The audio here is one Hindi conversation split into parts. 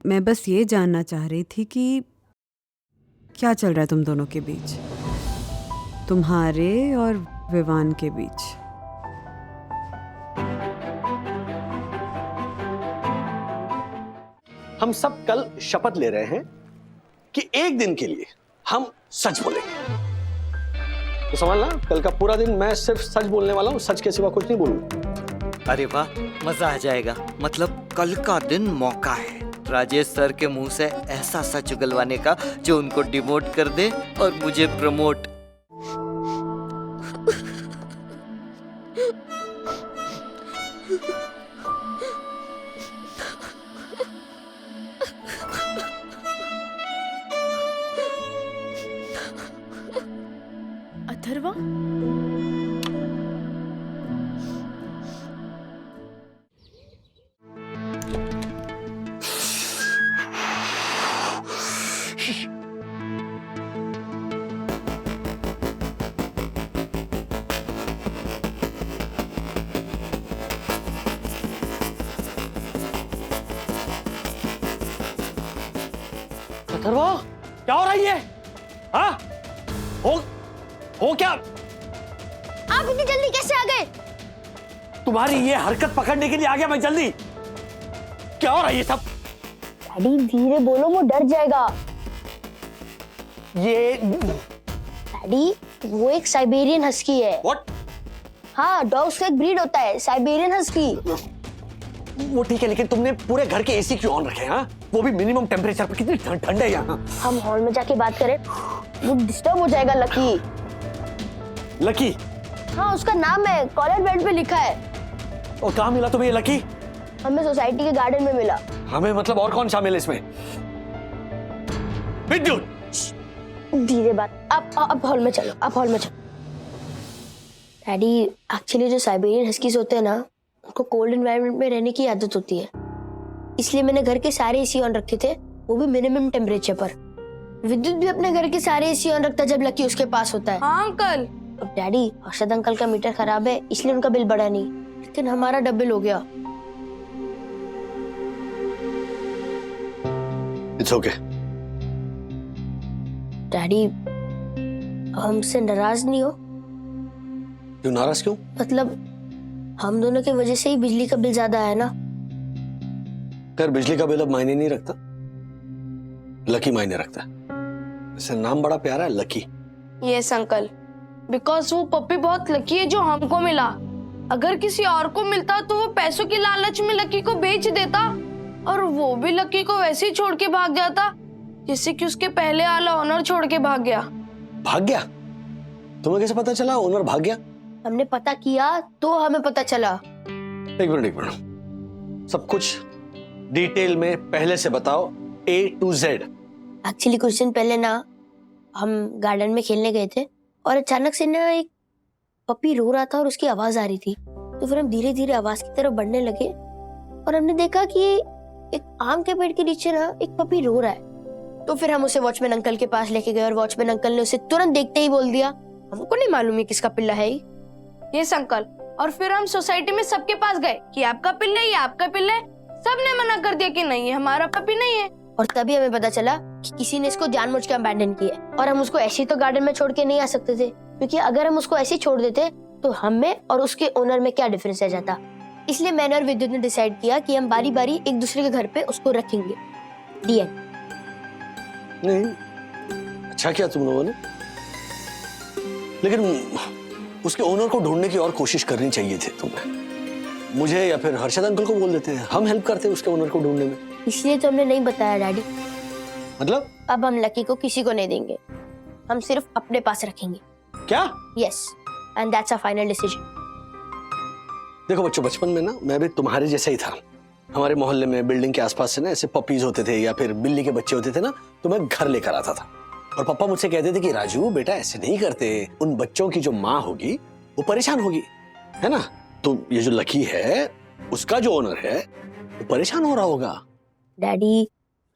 मैं बस ये जानना चाह रही थी कि क्या चल रहा है तुम दोनों के बीच, तुम्हारे और विवान के बीच। हम सब कल शपथ ले रहे हैं कि एक दिन के लिए हम सच बोलेंगे। तो समझना, कल का पूरा दिन मैं सिर्फ सच बोलने वाला हूं, सच के सिवा कुछ नहीं बोलूंगा। अरे वाह, मजा आ जाएगा। मतलब कल का दिन मौका है राजेश सर के मुंह से ऐसा सच उगलवाने का जो उनको डिमोट कर दे और मुझे प्रमोट। अथर्वा, अथर्वा, क्या हो रहा है ये? हाँ? हो क्या? आप इतनी जल्दी कैसे आ गए? तुम्हारी ये हरकत पकड़ने के लिए आ गया मैं जल्दी। क्या हो रहा है ये सब? डैडी धीरे बोलो, वो डर जाएगा। ये डैडी, वो एक साइबेरियन हस्की है। व्हाट? हाँ, डॉग्स का एक ब्रीड होता है, साइबेरियन हस्की। वो ठीक है, लेकिन तुमने पूरे घर के एसी क्यों ऑन रखे हैं? हाँ? वो भी मिनिमम टेम्परेचर पर। कितनी ठंड है यहाँ। हम हॉल में जाके बात करें, वो डिस्टर्ब हो जाएगा। लकी? लकी? हाँ, उसका नाम है, कॉलर बेल्ट पे लिखा है। और कहाँ मिला तुम्हें ये लकी? हमें सोसाइटी के गार्डन में मिला। हमें मतलब और कौन शामिल है इसमें? विद्युत, धीरे बात। आप हॉल में चलो, आप हॉल में चलो। डैडी, एक्चुअली जो साइबेरियन हस्कीज होते हैं ना, उनको कोल्ड एनवायरनमेंट में रहने की आदत होती है। इसलिए मैंने घर के सारे एसी ऑन रखे थे, वो भी मिनिमम टेम्परेचर पर। विद्युत भी अपने घर के सारे एसी ऑन रखता है जब लकी उसके पास होता है। हाँ अंकल। अब डैडी, हर्षद अंकल का मीटर खराब है, इसलिए उनका बिल बढ़ा नहीं, लेकिन हमारा डबल हो गया। It's okay. डैडी, हमसे नाराज नहीं हो? क्यों नाराज क्यों? मतलब हम दोनों की वजह से ही बिजली का बिल ज्यादा आया ना। खैर, बिजली का बिल अब मायने नहीं रखता, लकी मायने रखता है। वैसे नाम बड़ा प्यारा है, लकी। यस अंकल, बिकॉज वो पप्पी बहुत लकी है जो हमको मिला। अगर किसी और को मिलता तो वो पैसों की लालच में लकी को बेच देता, और वो भी लकी को वैसे ही छोड़ के भाग जाता जैसे कि उसके पहले वाला ओनर छोड़ के भाग गया। भाग गया? तुम्हें कैसे पता चला ओनर भाग गया? हमने पता किया तो हमें पता चला। एक मिनट, सब कुछ डिटेल में पहले से बताओ, A to Z। एक्चुअली कुछ दिन पहले ना, हम गार्डन में खेलने गए थे और अचानक से ना एक पपी रो रहा था और उसकी आवाज आ रही थी। तो फिर हम धीरे धीरे आवाज की तरफ बढ़ने लगे और हमने देखा कि एक आम के पेड़ के नीचे ना एक पपी रो रहा है। तो फिर हम उसे वॉचमैन अंकल के पास लेके गए और वॉचमैन अंकल ने उसे तुरंत देखते ही बोल दिया, हमको नहीं मालूम है किसका पिल्ला है। Yes uncle. और फिर हम सोसाइटी में सबके पास गए कि आपका पिल्ला है, ये आपका पिल्ला है। सबने मना कर दिया कि नहीं, ये हमारा पपी नहीं है। और तभी हमें पता चला कि किसी ने इसको जानबूझ के अबैंडन किया है, और हम उसको ऐसे ही तो गार्डन में छोड़ के नहीं आ सकते थे, क्योंकि अगर हम उसको ऐसे ही छोड़ देते तो हम में और उसके ओनर में क्या डिफरेंस रह जाता। इसलिए मैंने और विद्युत ने डिसाइड किया कि हम बारी बारी एक दूसरे के घर पे उसको रखेंगे। डीएन। नहीं, अच्छा किया तुम लोगों ने, लेकिन उसके ओनर को ढूंढने की और कोशिश करनी चाहिए थी तुम्हें। मुझे या फिर हर्षद अंकल को बोल देते हैं, हम हेल्प करते हैं उसके ओनर को ढूंढने में। इसलिए तो हमने नहीं बताया डैडी। मतलब? अब हम लकी को किसी को नहीं देंगे, हम सिर्फ अपने पास रखेंगे। क्या? Yes, and that's a final decision. देखो बच्चों, बचपन में ना मैं भी तुम्हारे जैसा ही था। हमारे मोहल्ले में बिल्डिंग के आसपास से ना ऐसे पपीज होते थे या फिर बिल्ली के बच्चे होते थे ना, तो मैं घर लेकर आता था। और पापा मुझसे कहते थे कि राजू बेटा ऐसे नहीं करते, उन बच्चों की जो माँ होगी वो परेशान होगी, है ना। तो ये जो लकी है, उसका जो ओनर है वो परेशान हो रहा होगा। डैडी,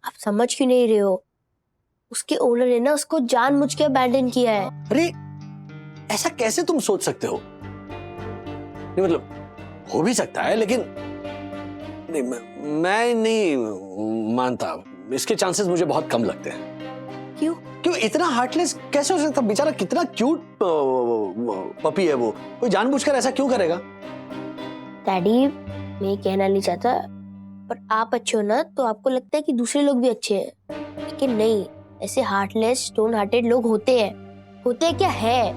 आप समझ क्यों नहीं रहे हो? उसके ओनर ने ना उसको जानबूझ के अबैंडन किया है। अरे ऐसा कैसे तुम सोच सकते हो? नहीं मतलब हो भी सकता है, लेकिन नहीं, मैं नहीं मानता। इसके चांसेस मुझे बहुत कम लगते हैं। क्यों? क्यों इतना हार्टलेस कैसे हो सकता? बेचारा कितना क्यूट पपी है वो, कोई जानबूझकर ऐसा क्यों करेगा? डैडी, मैं कहना नहीं चाहता, पर आप अच्छे हो ना तो आपको लगता है कि दूसरे लोग भी अच्छे हैं, लेकिन नहीं, ऐसे हार्टलेस स्टोन हार्टेड लोग होते हैं। होते हैं क्या है,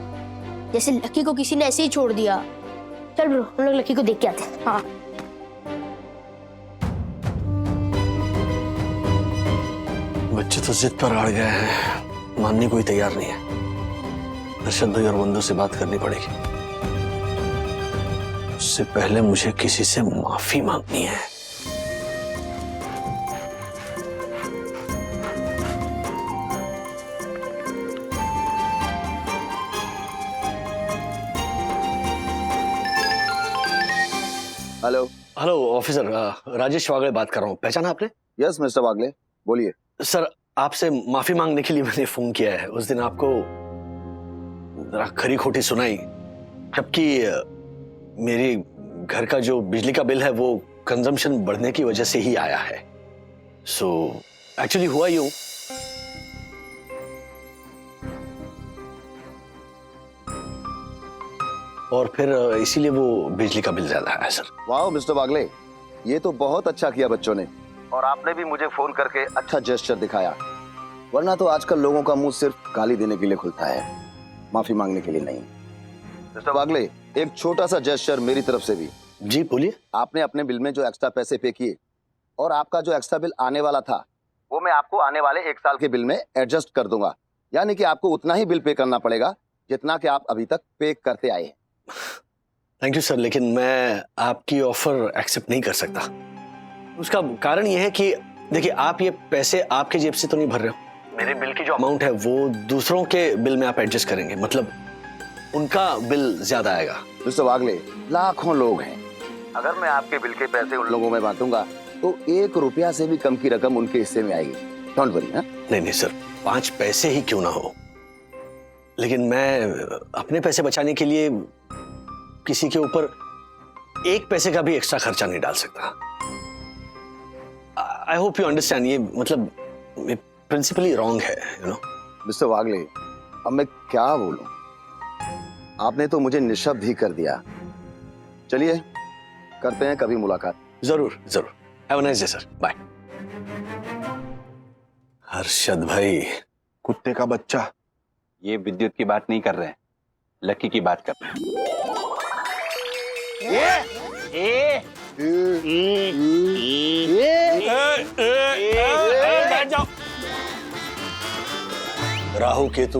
जैसे लकी को किसी ने ऐसे ही छोड़ दिया। चल ब्रो, हम लोग लकी को देख के आते हैं। हाँ। बच्चे तो जिद पर अड़ गए हैं, मानने को ही तैयार नहीं है। अर्शद भाई और बंदों से बात करनी पड़ेगी। उससे पहले मुझे किसी से माफी मांगनी है। हेलो। हेलो ऑफिसर, राजेश वागले बात कर रहा हूँ। पहचाना आपने? यस मिस्टर वागले, बोलिए। सर, आपसे माफी मांगने के लिए मैंने फोन किया है। उस दिन आपको जरा खरी खोटी सुनाई, जबकि मेरे घर का जो बिजली का बिल है वो कंजम्पशन बढ़ने की वजह से ही आया है। सो एक्चुअली हुआ यूं, और फिर इसीलिए वो बिजली का बिल ज्यादा आया सर। वाह मिस्टर वागले, ये तो बहुत अच्छा किया बच्चों ने, और आपने भी मुझे फोन करके अच्छा जेस्चर दिखाया। वरना तो आजकल लोगों का मुंह सिर्फ गाली देने के लिए खुलता है, माफी मांगने के लिए नहीं। मिस्टर वागले, एक छोटा सा जेस्चर मेरी तरफ से भी। जी बोलिए। आपने अपने बिल में जो एक्स्ट्रा पैसे पे किए, और आपका जो एक्स्ट्रा बिल आने वाला था, वो मैं आपको आने वाले 1 साल के बिल में एडजस्ट कर दूंगा। यानी कि आपको उतना ही बिल पे करना पड़ेगा जितना कि आप अभी तक पे करते आए हैं। थैंक यू सर, लेकिन मैं आपकी ऑफर एक्सेप्ट नहीं कर सकता। उसका कारण यह है कि देखिए, आप ये पैसे आपके जेब से तो नहीं भर रहे हो। मेरे बिल की जो अमाउंट है वो दूसरों के बिल में आप एडजस्ट करेंगे, मतलब उनका बिल ज्यादा आएगा। मिस्टर वागले, लाखों लोग हैं, अगर मैं आपके बिल के पैसे उन लोगों में बांटूंगा तो 1 रुपया से भी कम की रकम उनके हिस्से में आएगी। Don't worry. नहीं नहीं सर, 5 पैसे ही क्यों ना हो, लेकिन मैं अपने पैसे बचाने के लिए किसी के ऊपर 1 पैसे का भी एक्स्ट्रा खर्चा नहीं डाल सकता। I hope you understand. ये मतलब प्रिंसिपली रॉन्ग है, यू नो। मिस्टर वागले, अब मैं क्या बोलूं, आपने तो मुझे निशब्द ही कर दिया। चलिए, करते हैं कभी मुलाकात। जरूर जरूर। Have a nice day sir, bye. Harshad भाई, कुत्ते का बच्चा, ये विद्युत की बात नहीं कर रहे हैं, लकी की बात कर रहे हैं। राहु केतु,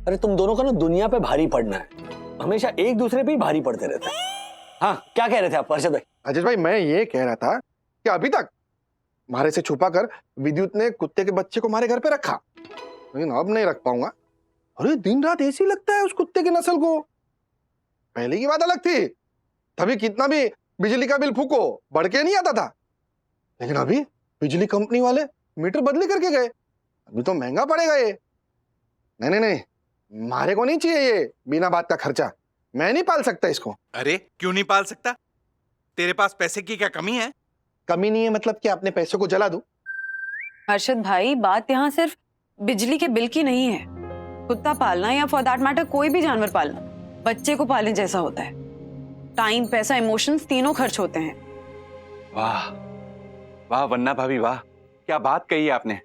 अरे तुम दोनों का ना दुनिया पे भारी पड़ना है, हमेशा एक दूसरे पे ही भारी पड़ते रहते हैं। हाँ, क्या कह रहे थे आप हर्षद भाई? अजय भाई, मैं ये कह रहा था कि अभी तक मारे से छुपा कर विद्युत ने कुत्ते के बच्चे को हमारे घर पे रखा, लेकिन अब नहीं रख पाऊंगा। अरे दिन रात ऐसी लगता है उस कुत्ते की नस्ल को। पहले की बात अलग थी, तभी कितना भी बिजली का बिल फूको बढ़ के नहीं आता था, लेकिन अभी बिजली कंपनी वाले मीटर बदली करके गए। अभी तो महंगा पड़ेगा ये। नहीं नहीं नहीं, मारे को नहीं चाहिए ये बिना बात का खर्चा। मैं नहीं पाल सकता इसको। अरे क्यों नहीं पाल सकता? तेरे पास पैसे की क्या कमी है? कमी नहीं है मतलब कि अपने पैसों को जला दूं? हर्षद भाई, बात यहाँ सिर्फ बिजली के बिल की नहीं है। कुत्ता पालना या फॉर दैट मैटर कोई भी जानवर पालना बच्चे को पालने जैसा होता है। टाइम, पैसा, इमोशंस तीनों खर्च होते हैं। वाह वाह वन्ना भाभी, वाह क्या बात कही है आपने।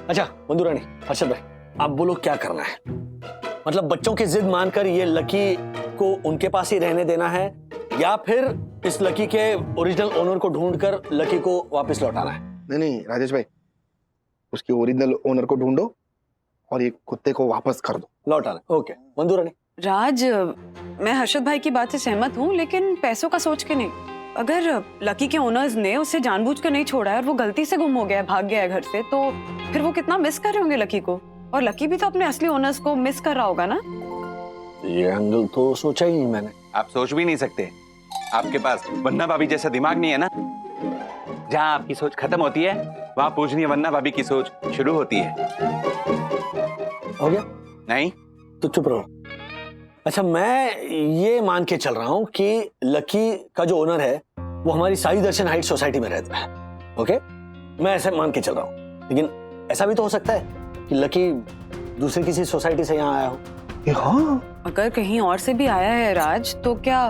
अच्छा बंधु रानी, हर्षद भाई, आप बोलो क्या करना है? मतलब बच्चों की जिद मानकर ये लकी को उनके पास ही रहने देना है, या फिर इस लकी के ओरिजिनल ओनर को ढूंढकर लकी को वापस लौटाना है? नहीं नहीं राजेश भाई, उसके ओरिजिनल ओनर को ढूंढो और ये कुत्ते को वापस कर दो। लौटाना, ओके। बंधु रानी? राज, मैं हर्षद भाई की बात से सहमत हूँ, लेकिन पैसों का सोच के नहीं। अगर लकी के ओनर्स ने उसे जानबूझकर नहीं छोड़ा है और वो गलती से गुम हो गया है, भाग गया है घर से, तो फिर वो कितना मिस कर रहे होंगे लकी को, और लकी भी तो अपने असली ओनर्स को मिस कर रहा होगा ना। ये एंगल तो सोचा ही नहीं मैंने। आप सोच भी नहीं सकते, आपके पास वन्ना भाभी जैसा दिमाग नहीं है ना। जहाँ आपकी सोच खत्म होती है, वहाँ पूजनीय वन्ना भाभी की सोच शुरू होती है। हो गया? नहीं तो चुप रहो। अच्छा, मैं ये मान के चल रहा हूं कि लकी का जो ओनर है वो हमारी साई दर्शन हाइट सोसाइटी में रहता है। ओके, मैं ऐसे मान के चल रहा हूँ, लेकिन ऐसा भी तो हो सकता है कि लकी दूसरी किसी सोसाइटी से यहाँ आया हो। हाँ, अगर कहीं और से भी आया है राज, तो क्या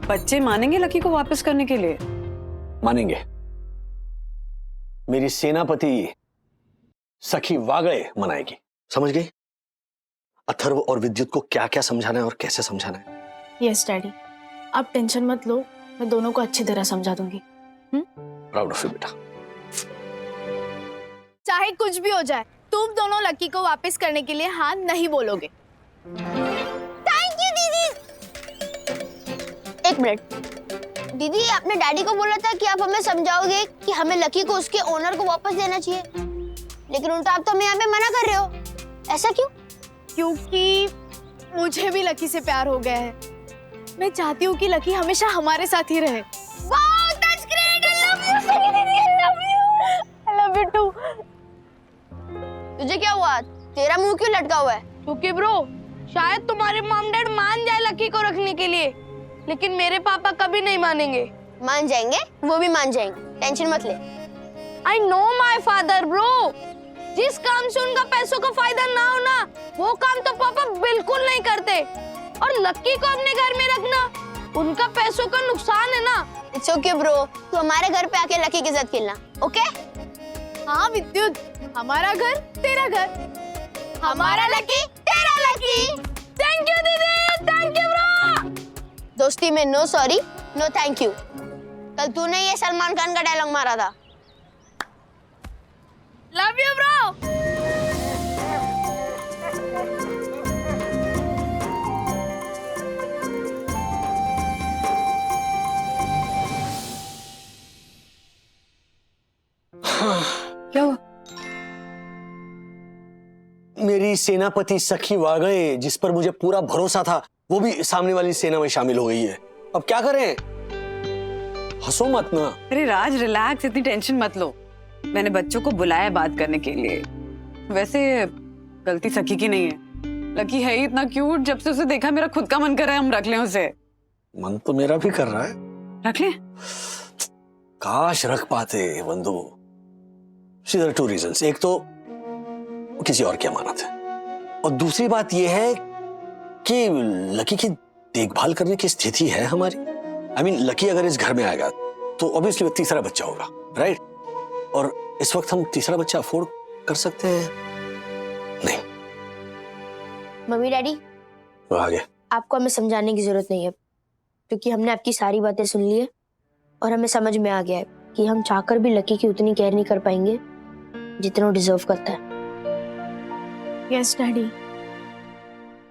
बच्चे मानेंगे लकी को वापस करने के लिए? मानेंगे। मेरी सेनापति सखी वागड़े मनाएगी, समझ गई? अथर्व और विद्युत को क्या क्या समझाना है और कैसे समझाना है। यस डैडी, आप टेंशन मत लो, मैं दोनों को अच्छी तरह समझा दूंगी। प्राउड ऑफ यू बेटा। चाहे कुछ भी हो जाए, तुम दोनों लकी को वापस करने के लिए हाँ नहीं बोलोगे। थैंक यू दीदी। एक मिनट दीदी, आपने डैडी को बोला था कि आप हमें समझाओगे कि हमें लकी को उसके ओनर को वापस देना चाहिए, लेकिन उल्टा आप तो हमें यहाँ पे मना कर रहे हो, ऐसा क्यों? क्योंकि मुझे भी लकी से प्यार हो गया है। मैं चाहती हूँ कि लकी हमेशा हमारे साथ ही रहे। Wow, that's great, I love you Sunny दीदी, I love you, I love you too. तुझे क्या हुआ? तेरा मुंह क्यों लटका हुआ है? क्योंकि ब्रो शायद तुम्हारे मॉम डैड मान जाए लकी को रखने के लिए, लेकिन मेरे पापा कभी नहीं मानेंगे। मान जाएंगे, वो भी मान जाएंगे, टेंशन मत ले। I know my father bro, जिस काम से उनका पैसों का फायदा ना हो ना, वो काम तो पापा बिल्कुल नहीं करते। और लकी को अपने घर में रखना उनका पैसों का नुकसान है ना। इट्स ओके ब्रो, तू हमारे घर पे आके लकी के साथ खेलना, ओके? हाँ विद्युत, हमारा घर तेरा घर, हमारा लकी तेरा लकी। थैंक यू दीदी, थैंक यू ब्रो। दोस्ती में no sorry no thank you. कल तूने ये सलमान खान का डायलॉग मारा था। Love you bro. क्या हुआ? मेरी सेनापति सखी वागड़े, जिस पर मुझे पूरा भरोसा था, वो भी सामने वाली सेना में शामिल हो गई है। अब क्या करें? हंसो मत ना। अरे राज रिलैक्स, इतनी टेंशन मत लो। मैंने बच्चों को बुलाया बात करने के लिए। वैसे गलती सखी की नहीं है, लकी है ही इतना क्यूट, जब से उसे देखा मेरा खुद का मन कर रहा है हम रख लें उसे। मन तो मेरा भी कर रहा है। रख लें? काश रख पाते बंधु। There are two reasons. एक तो किसी और की अमानत है, और दूसरी बात यह है कि लकी की देखभाल करने की स्थिति है हमारी। I mean, लकी अगर इस घर में आएगा तो ऑब्वियसली वो तीसरा बच्चा होगा, राइट? और इस वक्त हम तीसरा बच्चा अफोर्ड कर सकते हैं? नहीं। मम्मी डैडी, वो आ गया। आपको हमें समझाने की जरूरत नहीं है, क्योंकि हमने आपकी सारी बातें सुन ली है और हमें समझ में आ गया है कि हम चाहकर भी लकी की उतनी केयर नहीं कर पाएंगे जितना वो डिजर्व करता है। यस डैडी,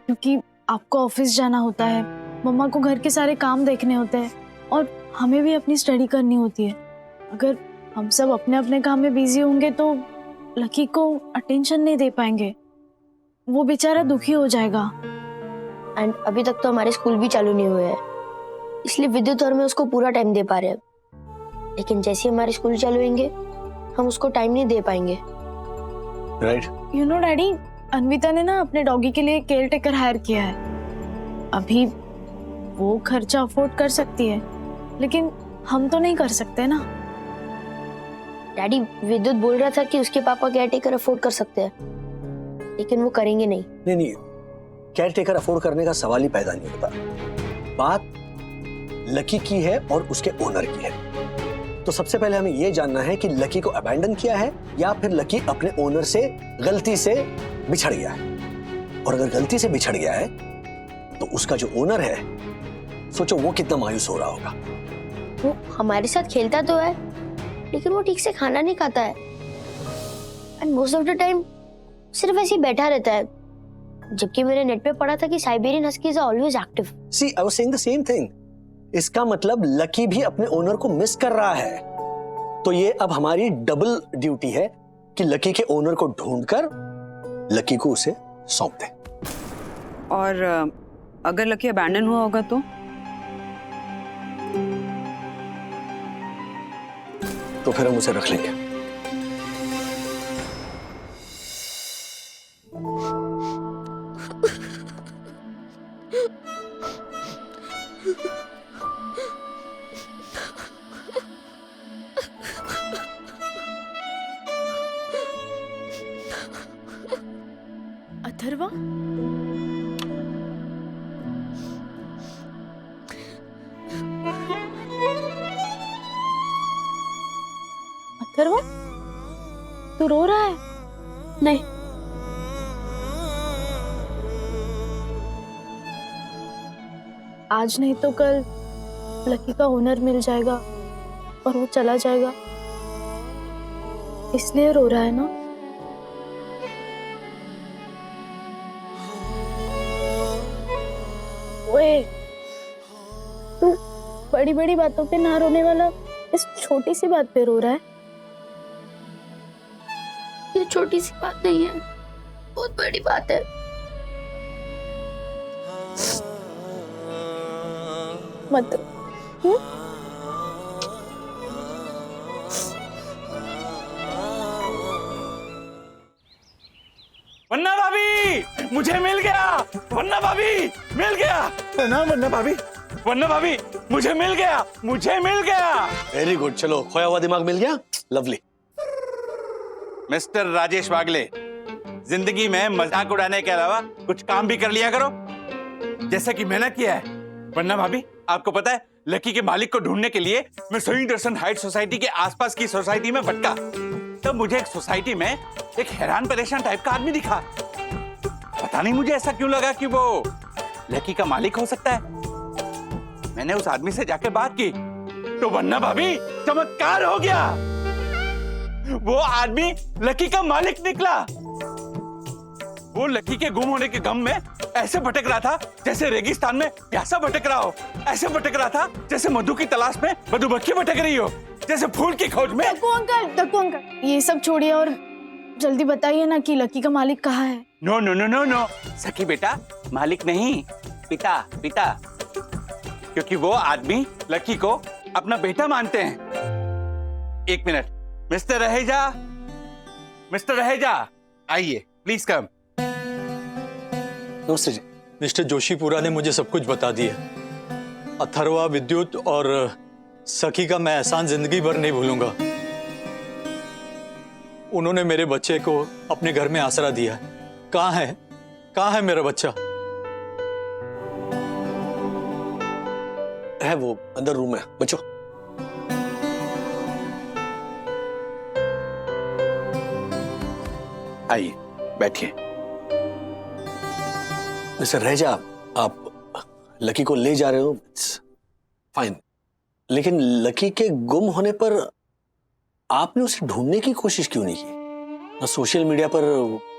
क्योंकि आपको ऑफिस जाना होता है, मम्मा को घर के सारे काम देखने होते हैं, और हमें भी अपनी स्टडी करनी होती है। अगर हम सब अपने अपने काम में बिजी होंगे तो लकी को अटेंशन नहीं दे पाएंगे, वो बेचारा दुखी हो जाएगा। एंड अभी तक तो हमारे स्कूल भी चालू नहीं हुए हैं, इसलिए विद्युत और मैं उसको पूरा टाइम दे पा रहे हैं, लेकिन जैसे ही हमारे स्कूल चालू होंगे हम उसको टाइम नहीं दे पाएंगे। Right. You know daddy, Anvita ने ना अपने डॉगी के लिए केयर टेकर हायर किया है। अभी वो खर्चा अफोर्ड कर सकती है, लेकिन हम तो नहीं कर सकते ना। डैडी, विद्युत बोल रहा था कि उसके पापा केयर टेकर अफोर्ड कर सकते हैं, लेकिन वो करेंगे नहीं। नहीं, केयर टेकर अफोर्ड करने का सवाल ही पैदा नहीं होता। बात लकी की है और उसके ओनर की है। तो सबसे पहले हमें यह जानना है कि लकी को अबैंडन किया है या फिर लकी अपने ओनर से गलती से बिछड़ गया है। और अगर गलती से बिछड़ गया है तो उसका जो ओनर है, सोचो वो कितना मायूस हो रहा होगा। वो हमारे साथ खेलता तो है, लेकिन वो ठीक से खाना नहीं खाता है, and most of the time सिर्फ ऐसे ही बैठा रहता है। जबकि मैंने नेट पे पढ़ा था कि Siberian huskies are always active. See, I was saying the same thing. इसका मतलब लकी भी अपने ओनर को मिस कर रहा है। तो ये अब हमारी डबल ड्यूटी है कि लकी के ओनर को ढूंढकर लकी को उसे सौंप दे। और अगर लकी अबैंडन हुआ होगा तो फिर हम उसे रख लेंगे। अथर्वा, अथर्वा, तू रो रहा है? नहीं, आज नहीं तो कल लकी का ओनर मिल जाएगा और वो चला जाएगा, इसलिए रो रहा है ना? ओए, तू बड़ी बड़ी बातों पे ना रोने वाला इस छोटी सी बात पे रो रहा है? ये छोटी सी बात नहीं है, बहुत बड़ी बात है। मत रो। वन्ना भाभी, मुझे मिल गया। वन्ना भाभी, मिल गया। वन्ना भाभी, वन्ना भाभी, मुझे मिल गया, मुझे मिल गया। वेरी गुड, चलो खोया हुआ दिमाग मिल गया, लवली। मिस्टर राजेश वागले, जिंदगी में मजाक उड़ाने के अलावा कुछ काम भी कर लिया करो, जैसा कि मैंने किया है। वन्ना भाभी, आपको पता है लकी के मालिक को ढूंढने के लिए मैं सोइंग दर्शन हाइट सोसाइटी के आसपास की सोसाइटी में भटका, तब मुझे एक सोसाइटी में एक हैरान परेशान टाइप का आदमी दिखा। पता नहीं मुझे ऐसा क्यों लगा कि वो लकी का मालिक हो सकता है। मैंने उस आदमी से जाकर बात की तो वन्ना भाभी, चमत्कार हो गया। वो आदमी लकी का मालिक निकला। वो लकी के गुम होने के गम में ऐसे भटक रहा था जैसे रेगिस्तान में प्यासा भटक रहा हो, ऐसे भटक रहा था जैसे मधु की तलाश में मधुमक्खी भटक रही हो, जैसे फूल की खोज में। टक्कू अंकल, ये सब छोड़िए और जल्दी बताइए ना कि लकी का मालिक कहाँ है? No no no no no, Sakhi बेटा, मालिक नहीं, पिता, पिता। क्योंकि वो आदमी लकी को अपना बेटा मानते हैं। एक minute, mister Raheja, mister Raheja, आइए, प्लीज कम। नमस्ते जी। मिस्टर जोशीपुरा ने मुझे सब कुछ बता दिया। अथर्वा, विद्युत और सखी का मैं एहसान जिंदगी भर नहीं भूलूंगा। उन्होंने मेरे बच्चे को अपने घर में आसरा दिया। कहाँ है, कहाँ है मेरा बच्चा? है वो अंदर रूम में, बच्चों। आइए, बैठिए। मिस्टर रहेजा, आप लकी को ले जा रहे हो, फाइन, लेकिन लकी के गुम होने पर आपने उसे ढूंढने की कोशिश क्यों नहीं की? ना सोशल मीडिया पर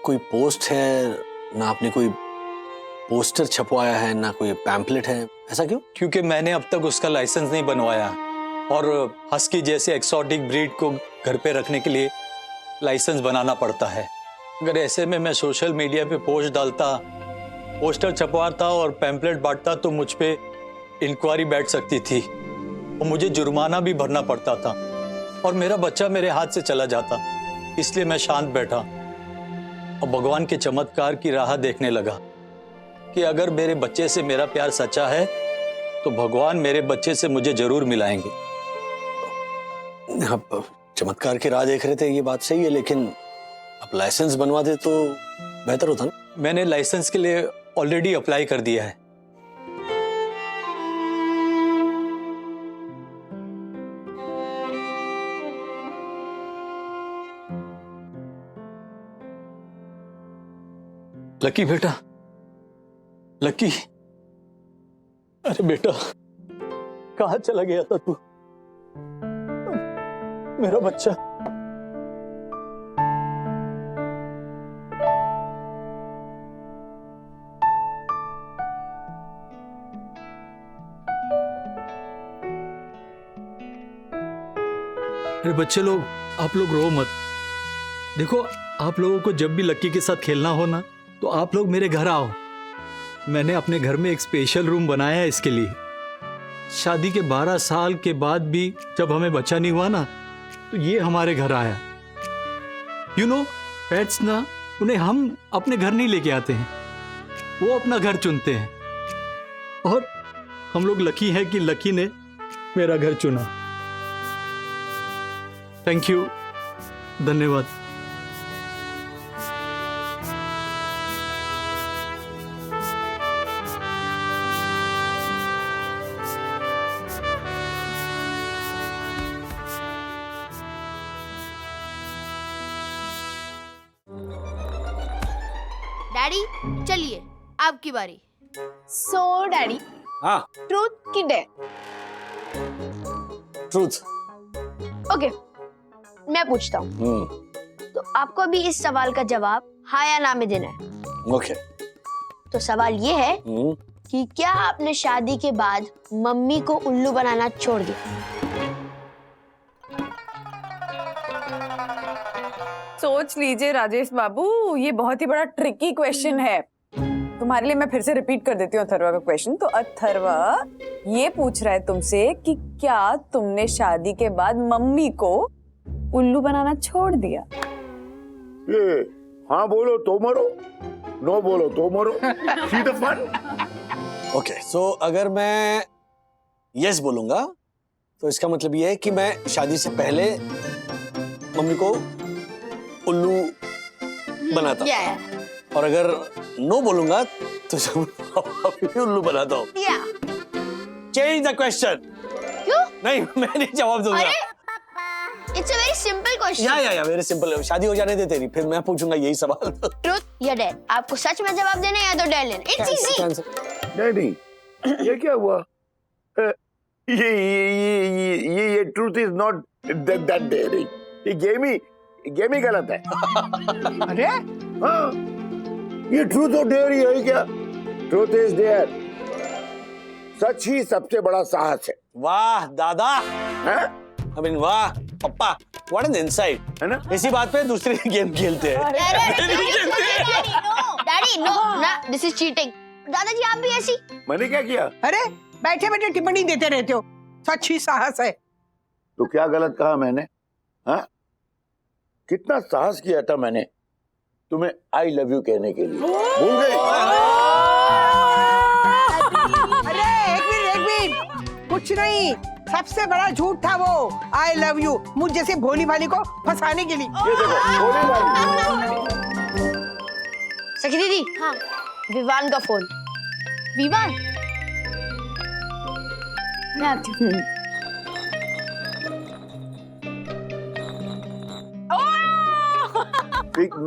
कोई पोस्ट है, ना आपने कोई पोस्टर छपवाया है, ना कोई पैम्पलेट है, ऐसा क्यों? क्योंकि मैंने अब तक उसका लाइसेंस नहीं बनवाया और हस्की जैसे एक्सोटिक ब्रीड को घर पे रखने के लिए लाइसेंस बनाना पड़ता है। अगर ऐसे में मैं सोशल मीडिया पे पोस्ट डालता, पोस्टर छपवाता और पैम्पलेट बांटता तो मुझ पे इंक्वायरी बैठ सकती थी और मुझे जुर्माना भी भरना पड़ता था और मेरा बच्चा मेरे हाथ से चला जाता। इसलिए मैं शांत बैठा और भगवान के चमत्कार की राह देखने लगा कि अगर मेरे बच्चे से मेरा प्यार सच्चा है तो भगवान मेरे बच्चे से मुझे जरूर मिलाएंगे। आप चमत्कार की राह देख रहे थे, ये बात सही है, लेकिन आप लाइसेंस बनवा दे तो बेहतर होता ना। मैंने लाइसेंस के लिए ऑलरेडी अप्लाई कर दिया है। लकी बेटा, लकी, अरे बेटा, कहाँ चला गया था तू? मेरा बच्चा। अरे बच्चे लोग, आप लोग रो मत। देखो, आप लोगों को जब भी लक्की के साथ खेलना हो ना, तो आप लोग मेरे घर आओ। मैंने अपने घर में एक स्पेशल रूम बनाया है इसके लिए। शादी के 12 साल के बाद भी जब हमें बच्चा नहीं हुआ ना, तो ये हमारे घर आया। यू नो, पेट्स ना, उन्हें हम अपने घर नहीं लेके आते हैं, वो अपना घर चुनते हैं। और हम लोग लकी है कि लकी ने मेरा घर चुना। थैंक यू, धन्यवाद। डैडी चलिए आपकी बारी। सो डैडी, हाँ ट्रूथ की डेयर? ट्रूथ। ओके, मैं पूछता हूँ। तो आपको भी इस सवाल का जवाब हाँ या ना में देना है। ओके। तो सवाल ये है कि क्या आपने शादी के बाद मम्मी को उल्लू बनाना छोड़ दिया? सोच लीजिए राजेश बाबू, ये बहुत ही बड़ा ट्रिकी क्वेश्चन है। तुम्हारे लिए मैं फिर से रिपीट कर देती हूँ अथर्वा का क्वेश्चन। तो अथर्वा ये पूछ रहा है तुमसे कि क्या तुमने शादी के बाद मम्मी को उल्लू बनाना छोड़ दिया? ये हाँ बोलो तो मरो, नो बोलो तो मरो। See the fun? ओके, सो अगर मैं यस बोलूंगा तो इसका मतलब ये है कि मैं शादी से पहले मम्मी को उल्लू बनाता हूँ। और अगर नो बोलूंगा तो अभी उल्लू बनाता हूँ। Change the question. क्यों? नहीं, मैं नहीं जवाब दूंगा। It's a very simple question. या वेरी सिंपल। शादी हो जाने दे तेरी, फिर मैं पूछूंगा यही सवाल। ट्रूथ या डेयर? आपको सच में जवाब देना है या तो डेयर लेना। It's easy. नहीं, ये क्या हुआ? ये truth is not that daring. ये गेम ही गलत है। अरे हाँ, ये ट्रूथ और डेयर ही है क्या? Truth is dare. सच ही सबसे बड़ा साहस है। वाह दादा, हैं? वाह पप्पा, व्हाट एन इनसाइट, है ना? इसी बात पे दूसरे गेम खेलते हैं। डैडी नो ना, दिस इज चीटिंग। दादाजी आप भी ऐसी? मैंने क्या किया? अरे बैठे बैठे टिप्पणी देते रहते हो, सच ही साहस है। तो क्या गलत कहा मैंने? हाँ, कितना साहस किया था मैंने तुम्हें आई लव यू कहने के लिए। भूल गए? अरे एक मिनट, कुछ नहीं, सबसे बड़ा झूठ था वो आई लव यू, मुझ जैसे भोली भाली को फंसाने के लिए। ये देखो, भोली भाली। सखी दीदी, हाँ, विवान का फोन। विवान, मैं आती हूँ।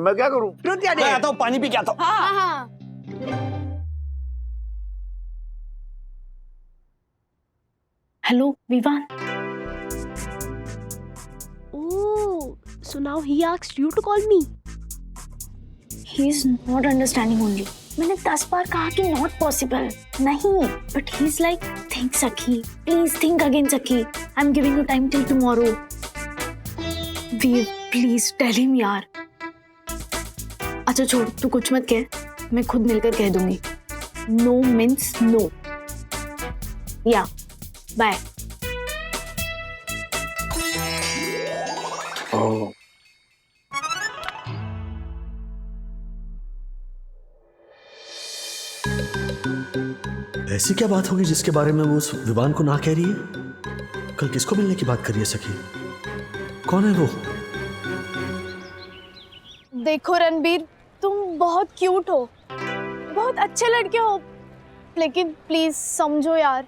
मैं क्या करूं? ट्रूथ या मैं डेयर? आता हूँ, पानी पी के आता हूँ। हाँ। Hello Vivaan. Oh, so now he asked you to call me. He is not understanding only. मैंने 10 बार कहा कि not possible, नहीं, but he's like, think सखी, please think again सखी, I'm giving you time till tomorrow. Please tell him यार। अच्छा छोड़, तू कुछ मत कह, मैं खुद मिलकर कह दूंगी। No means no. Yeah, bye. ऐसी क्या बात होगी जिसके बारे में वो उस विवान को ना कह रही है? कल किसको मिलने की बात कर रही है सखी? कौन है वो? देखो रणबीर, तुम बहुत क्यूट हो, बहुत अच्छे लड़के हो, लेकिन प्लीज समझो यार,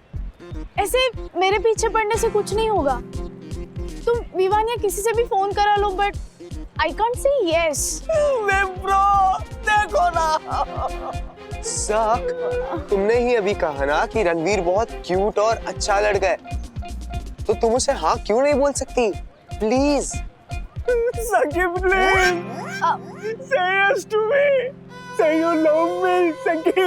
ऐसे मेरे पीछे पड़ने से कुछ नहीं होगा। तुम विवान या किसी से भी फोन करा लो, but I can't say yes. Bro देखो ना, साक, तुमने ही अभी कहा ना कि रणवीर बहुत क्यूट और अच्छा लड़का है, तो तुम उसे हाँ क्यों नहीं बोल सकती? प्लीज सखी, please say yes to me, say you love me, सखी।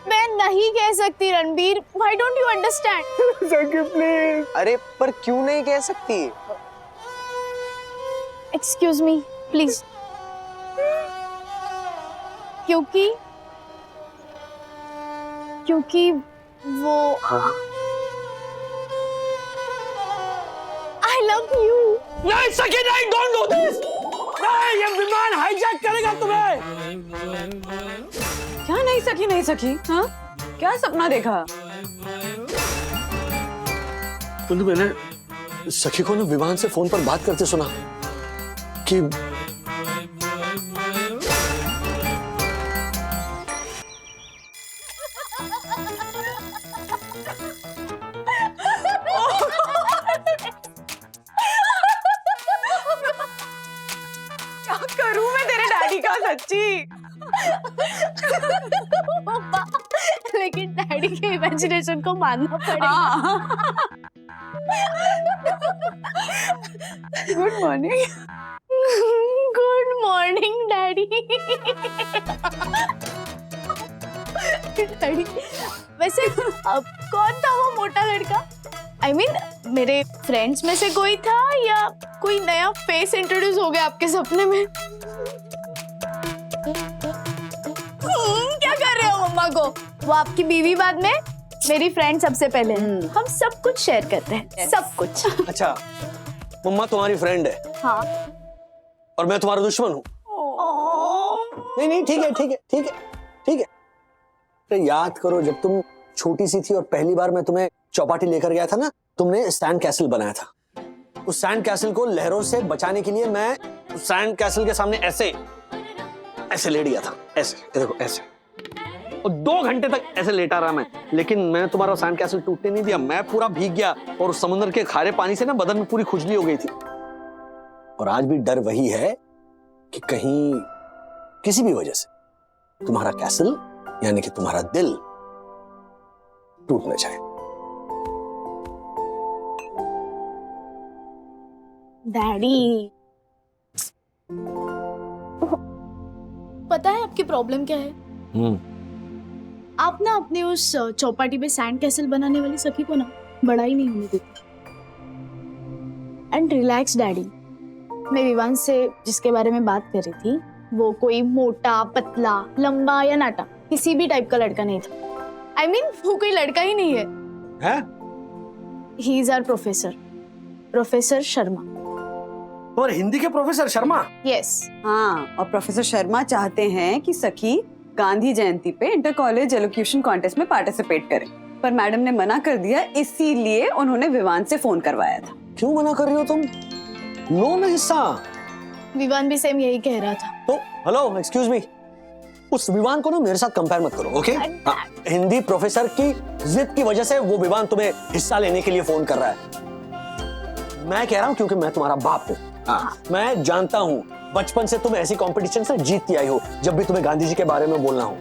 मैं नहीं कह सकती Ranbir, why don't you understand? सखी प्लीज। अरे पर क्यों नहीं कह सकती? Excuse me, please. क्योंकि वो I love you. नहीं सखी, नहीं, don't do this. नहीं, ये विमान हाईजैक करेगा तुम्हें। क्या नहीं सकी, नहीं सकी? हाँ, क्या सपना देखा? तो मैंने सखी को ना विमान से फोन पर बात करते सुना कि क्या करूं मैं तेरे डैडी का, सच्ची पापा, लेकिन डैडी के इमेजिनेशन को मानना पड़ेगा। Good morning. Good morning daddy. Daddy, वैसे अब कौन था वो मोटा लड़का? I mean, मेरे फ्रेंड्स में से कोई था या कोई नया फेस इंट्रोड्यूस हो गया आपके सपने में? क्या कर रहे हो मम्मा को? वो आपकी बीवी बाद में, मेरी फ्रेंड सबसे पहले। हम सब कुछ शेयर करते हैं, सब कुछ। अच्छा, मम्मा तुम्हारी फ्रेंड है हाँ। और मैं तुम्हारा दुश्मन हूँ? नहीं नहीं, ठीक है ठीक है ठीक है ठीक है। अरे याद करो, जब तुम छोटी सी थी और पहली बार मैं तुम्हें चौपाटी लेकर गया था ना, तुमने सैंड कैसल बनाया था। उस सैंड कैसल को लहरों से बचाने के लिए मैं उस सैंड कैसल के सामने ऐसे ऐसे लेट गया था, ऐसे, ये देखो ऐसे, और 2 घंटे तक ऐसे लेटा रहा मैं, लेकिन मैं तुम्हारा सैंड कैसल टूटने नहीं दिया। मैं पूरा भीग गया और उस समुद्र के खारे पानी से ना बदन में पूरी खुजली हो गई थी। और आज भी डर वही है कि कहीं किसी भी वजह से तुम्हारा कैसल यानी कि तुम्हारा दिल टूट न जाए। डैडी, पता है आपकी प्रॉब्लम क्या है? आप ना अपनी उस चौपाटी पे सैंड कैसल बनाने वाली सखी को ना बड़ा ही नहीं होने देती। एंड रिलैक्स डैडी, मैं विवान से जिसके बारे में बात कर रही थी, वो कोई मोटा, पतला, लंबा या नाटा किसी भी टाइप का लड़का नहीं था। I mean, वो कोई लड़का ही नहीं है। हैं? He is our professor, professor Sharma. और हिंदी के प्रोफेसर शर्मा? Yes। हाँ, और प्रोफेसर शर्मा चाहते हैं कि सखी गांधी जयंती पे इंटर कॉलेज एलोक्यूशन कॉन्टेस्ट में पार्टिसिपेट करे, पर मैडम ने मना कर दिया, इसीलिए उन्होंने विवान से फोन करवाया था। क्यों मना कर रही हो तुम? लो ना हिस्सा। विवान भी सेम यही कह रहा था। तो हेलो, एक्सक्यूज मी, उस विवान को ना मेरे साथ कंपेयर मत करो, ओके? हिंदी प्रोफेसर की जिद की वजह से वो विवान तुम्हें हिस्सा लेने के लिए फोन कर रहा है। मैं कह रहा हूँ क्योंकि मैं तुम्हारा बाप हूँ। हाँ, मैं जानता हूँ बचपन से तुम ऐसी कंपटीशन से जीतती आई हो जब भी तुम्हें गांधी जी के बारे में बोलना हो।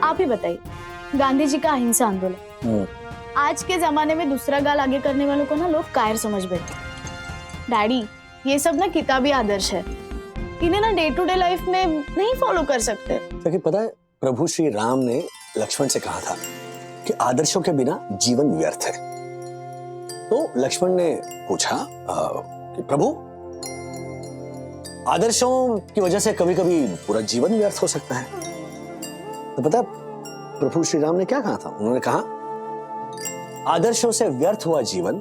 आप ही बताइए, गांधी जी का अहिंसा आंदोलन, आज के जमाने में दूसरा गाल आगे करने वालों को ना लोग कायर समझ बैठे। डैडी, ये सब ना किताबी आदर्श है, इन्हें ना डे टू डे लाइफ में नहीं फॉलो कर सकते। क्योंकि पता है, प्रभु श्री राम ने लक्ष्मण से कहा था कि आदर्शों के बिना जीवन व्यर्थ है। तो लक्ष्मण ने पूछा कि प्रभु, आदर्शों की वजह से कभी कभी पूरा जीवन व्यर्थ हो सकता है। तो पता है प्रभु श्री राम ने क्या कहा था? उन्होंने कहा, आदर्शों से व्यर्थ हुआ जीवन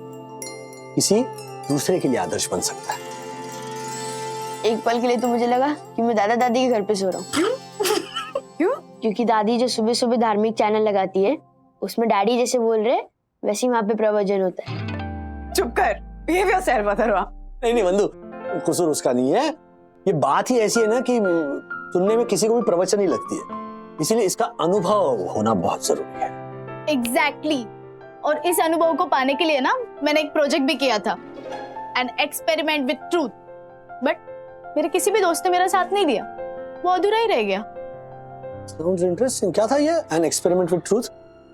किसी दूसरे के लिए आदर्श बन सकता है। एक पल के लिए तो मुझे लगा कि मैं दादा दादी के घर पे सो रहा हूँ। क्यों? क्योंकि दादी जो सुबह सुबह धार्मिक चैनल लगाती है, उसमें डैडी जैसे बोल रहे वैसे ही वहाँ पे प्रवचन होता है। चुप कर, ये भी असर बतरवा। नहीं नहीं बंधु, कसूर उसका नहीं है, ये बात ही ऐसी है ना कि सुनने में किसी को भी प्रवचन ही लगती है, इसीलिए इसका अनुभव होना बहुत जरूरी है। एग्जैक्टली। और इस अनुभव को पाने के लिए ना मैंने एक प्रोजेक्ट भी किया था, an experiment with truth, but मेरे किसी भी दोस्त ने मेरा साथ नहीं दिया, वो अधूरा ही रह गया। Sounds interesting। क्या था ये एन एक्सपेरिमेंट विद ट्रूथ?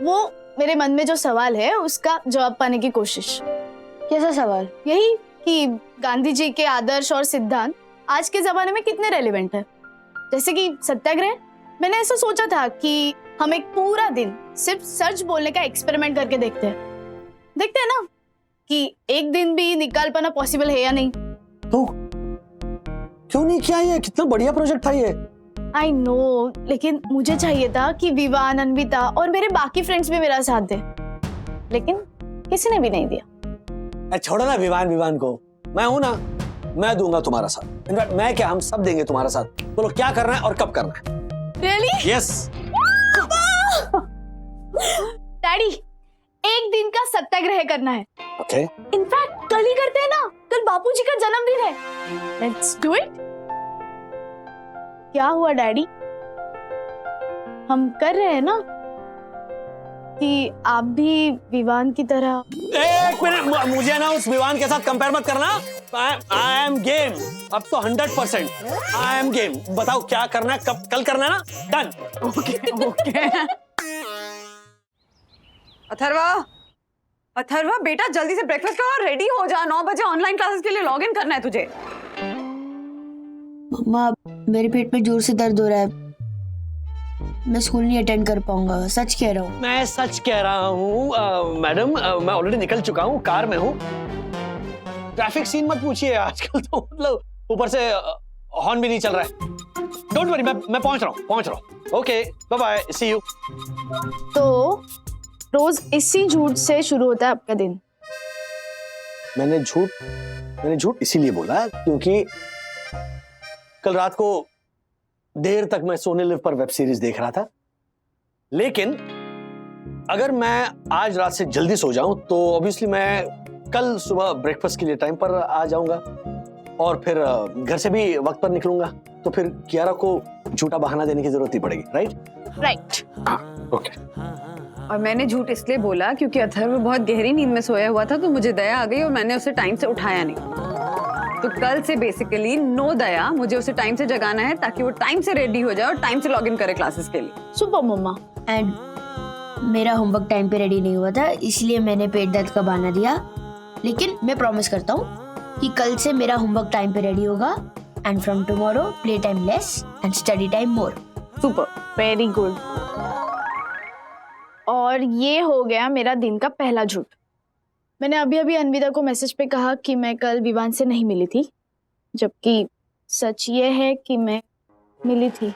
वो मेरे मन में जो सवाल है उसका जवाब पाने की कोशिश। कैसा सवाल? यही कि गांधी जी के आदर्श और सिद्धांत आज के जमाने में कितने रेलेवेंट है। जैसे कि सत्याग्रह, मैंने ऐसा सोचा था कि हम एक पूरा दिन सिर्फ सच बोलने का एक्सपेरिमेंट करके देखते हैं ना कि एक दिन भी निकाल पाना पॉसिबल है या नहीं। तो क्यों नहीं किया? ये कितना बढ़िया प्रोजेक्ट था ये। आई नो, लेकिन मुझे चाहिए था कि विवान, अनविता और मेरे बाकी फ्रेंड्स भी मेरा साथ दे, लेकिन किसी ने भी नहीं दिया। छोड़ो ना विवान को, मैं हूं ना, मैं दूंगा तुम्हारा साथ। इनफैक्ट मैं क्या, हम सब देंगे तुम्हारा साथ। बोलो क्या करना है और कब करना है? रियली? यस। डैडी, एक दिन का सत्याग्रह करना है। ओके। इनफैक्ट कल ही करते हैं ना, कल बापूजी का जन्मदिन है। Let's do it. क्या हुआ डैडी, हम कर रहे हैं ना? कि आप भी विवान की तरह। एक मिनट, मुझे ना उस विवान के साथ कंपेयर मत करना। आई एम गेम, अब तो 100% आई एम गेम। बताओ क्या करना है, कब कल करना है ना? डन। ओके अथर्वा बेटा जल्दी से ब्रेकफास्ट करो, रेडी हो जा। 9 बजे ऑनलाइन क्लासेस के लिए लॉग इन करना है तुझे। मम्मा मेरे पेट में जोर से दर्द हो रहा है, मैं स्कूल नहीं अटेंड कर पाऊंगा, सच कह रहा हूँ। मैं सच कह रहा हूँ मैडम, मैं ऑलरेडी निकल चुका हूँ, कार में हूँ। ट्रैफिक सीन मत पूछिए, आजकल तो मतलब ऊपर से हॉर्न भी नहीं चल रहा है। डोंट वरी, मैं पहुंच रहा हूँ। Okay bye bye, see you. तो रोज इसी झूठ से शुरू होता है आपका दिन? मैंने झूठ इसीलिए बोला क्योंकि कल रात को देर तक मैं सोने लिव पर वेब सीरीज देख रहा था। लेकिन अगर मैं आज रात से जल्दी सो जाऊं तो ऑब्वियसली मैं कल सुबह ब्रेकफास्ट के लिए टाइम पर आ जाऊंगा और फिर घर से भी वक्त पर निकलूंगा। तो फिर कियारा को झूठा बहाना देने की जरूरत ही पड़ेगी, राइट? ओके। और मैंने झूठ इसलिए बोला क्योंकि अथर्व बहुत गहरी नींद में सोया हुआ था, तो मुझे दया आ गई और मैंने उसे टाइम से उठाया नहीं। तो कल से बेसिकली नो दया, मुझे उसे टाइम से जगाना है ताकि वो टाइम से रेडी हो जाए और टाइम से लॉग इन करे क्लासेस के लिए। Super mamma. एंड मेरा होमवर्क टाइम पे रेडी नहीं हुआ था, इसलिए मैंने पेट दर्द का बहाना दिया। लेकिन मैं प्रॉमिस करता हूँ कि कल से मेरा होमवर्क टाइम पे रेडी होगा and from tomorrow play time less and study time more. Super, very good. और ये हो गया मेरा दिन का पहला झूठ। मैंने अभी अभी अन्विता को मैसेज पे कहा कि मैं कल विवान से नहीं मिली थी, जबकि सच ये है कि मैं मिली थी।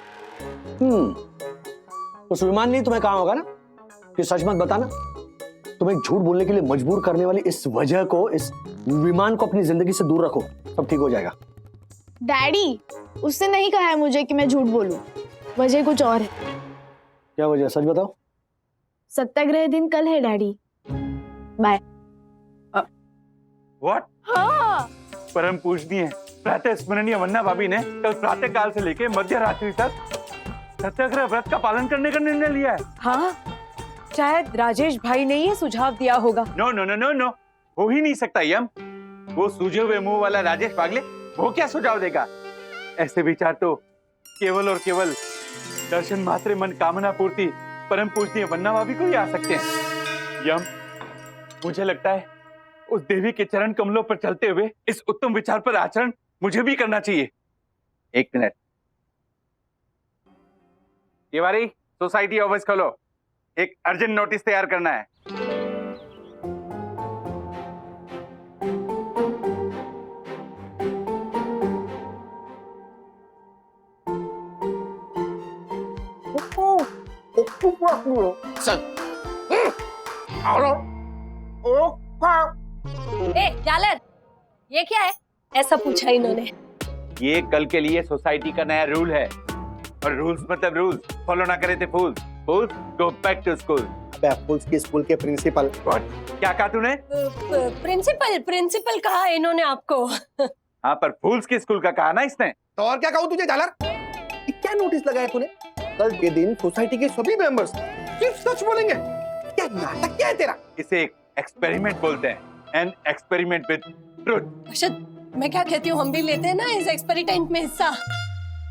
उस विमान ने तुम्हें कहा होगा ना कि सच मत बताना। तुम्हें झूठ बोलने के लिए मजबूर करने वाली इस वजह को, इस विमान को अपनी जिंदगी से दूर रखो, सब ठीक हो जाएगा। डैडी, उसने नहीं कहा है मुझे कि मैं झूठ बोलूं, वजह कुछ और है। क्या वजह, सच बताओ। सत्याग्रह दिन कल है डैडी। बाय। व्हाट? हाँ। परम पूजनीय प्रातः स्मरणीय वन्ना भाभी ने कल प्रातः काल से लेकर मध्य रात्रि तक सत्याग्रह व्रत का पालन करने का निर्णय लिया है। हाँ, शायद राजेश भाई ने ये सुझाव दिया होगा। No no no no no, हो ही नहीं सकता यम। वो सूझे हुए मुंह वाला राजेश पागले वो क्या सुझाव देगा? ऐसे विचार तो केवल और केवल दर्शन मात्र मन कामना पूर्ति परम पूजनीय वन्ना भाभी को ही आ सकते हैं। यम, मुझे लगता है उस देवी के चरण कमलों पर चलते हुए इस उत्तम विचार पर आचरण मुझे भी करना चाहिए। एक मिनट, तिवारी सोसाइटी ऑफिस खोलो, एक अर्जेंट नोटिस तैयार करना है। जालर, ये क्या है? ऐसा पूछा इन्होंने। ये कल के लिए सोसाइटी का नया रूल है, और रूल्स मतलब रूल्स, फॉलो ना करे थे फूल्स। फूल्स गो बैक टू स्कूल। फूल्स की स्कूल के प्रिंसिपल। क्या कहा तूने? प्रिंसिपल कहा इन्होंने आपको। हाँ, पर फूल्स की स्कूल का कहा ना इसने। तो और क्या कहूँ तुझे जालर? क्या नोटिस लगाया तूने? कल के दिन सोसाइटी के सभी मेंबर्स सिर्फ सच बोलेंगे। क्या नाटक क्या है तेरा? इसे एक एक्सपेरिमेंट बोलते हैं, एन एक्सपेरिमेंट विद ट्रुथ। अशद, मैं क्या कहती हूँ, हम भी लेते हैं ना इस एक्सपेरिमेंट में हिस्सा।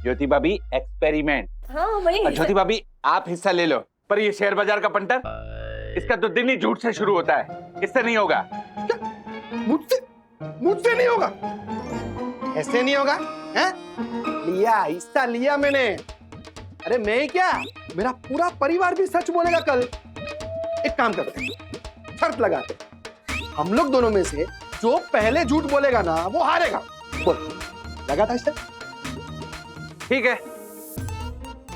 ज्योति भाभी, एक्सपेरिमेंट। हाँ वही। ज्योति भाभी आप हिस्सा ले लो, पर ये शेयर बाजार का पंटर, इसका तो दिन ही झूठ से शुरू होता है, इससे नहीं होगा। मुझसे नहीं होगा? ऐसे नहीं होगा है? लिया हिस्सा लिया मैंने। अरे मैं ही क्या, मेरा पूरा परिवार भी सच बोलेगा कल। एक काम करते हैं, शर्त लगाते हैं, हम लोग दोनों में से जो पहले झूठ बोलेगा ना वो हारेगा। बोल, लगा था इससे? ठीक है,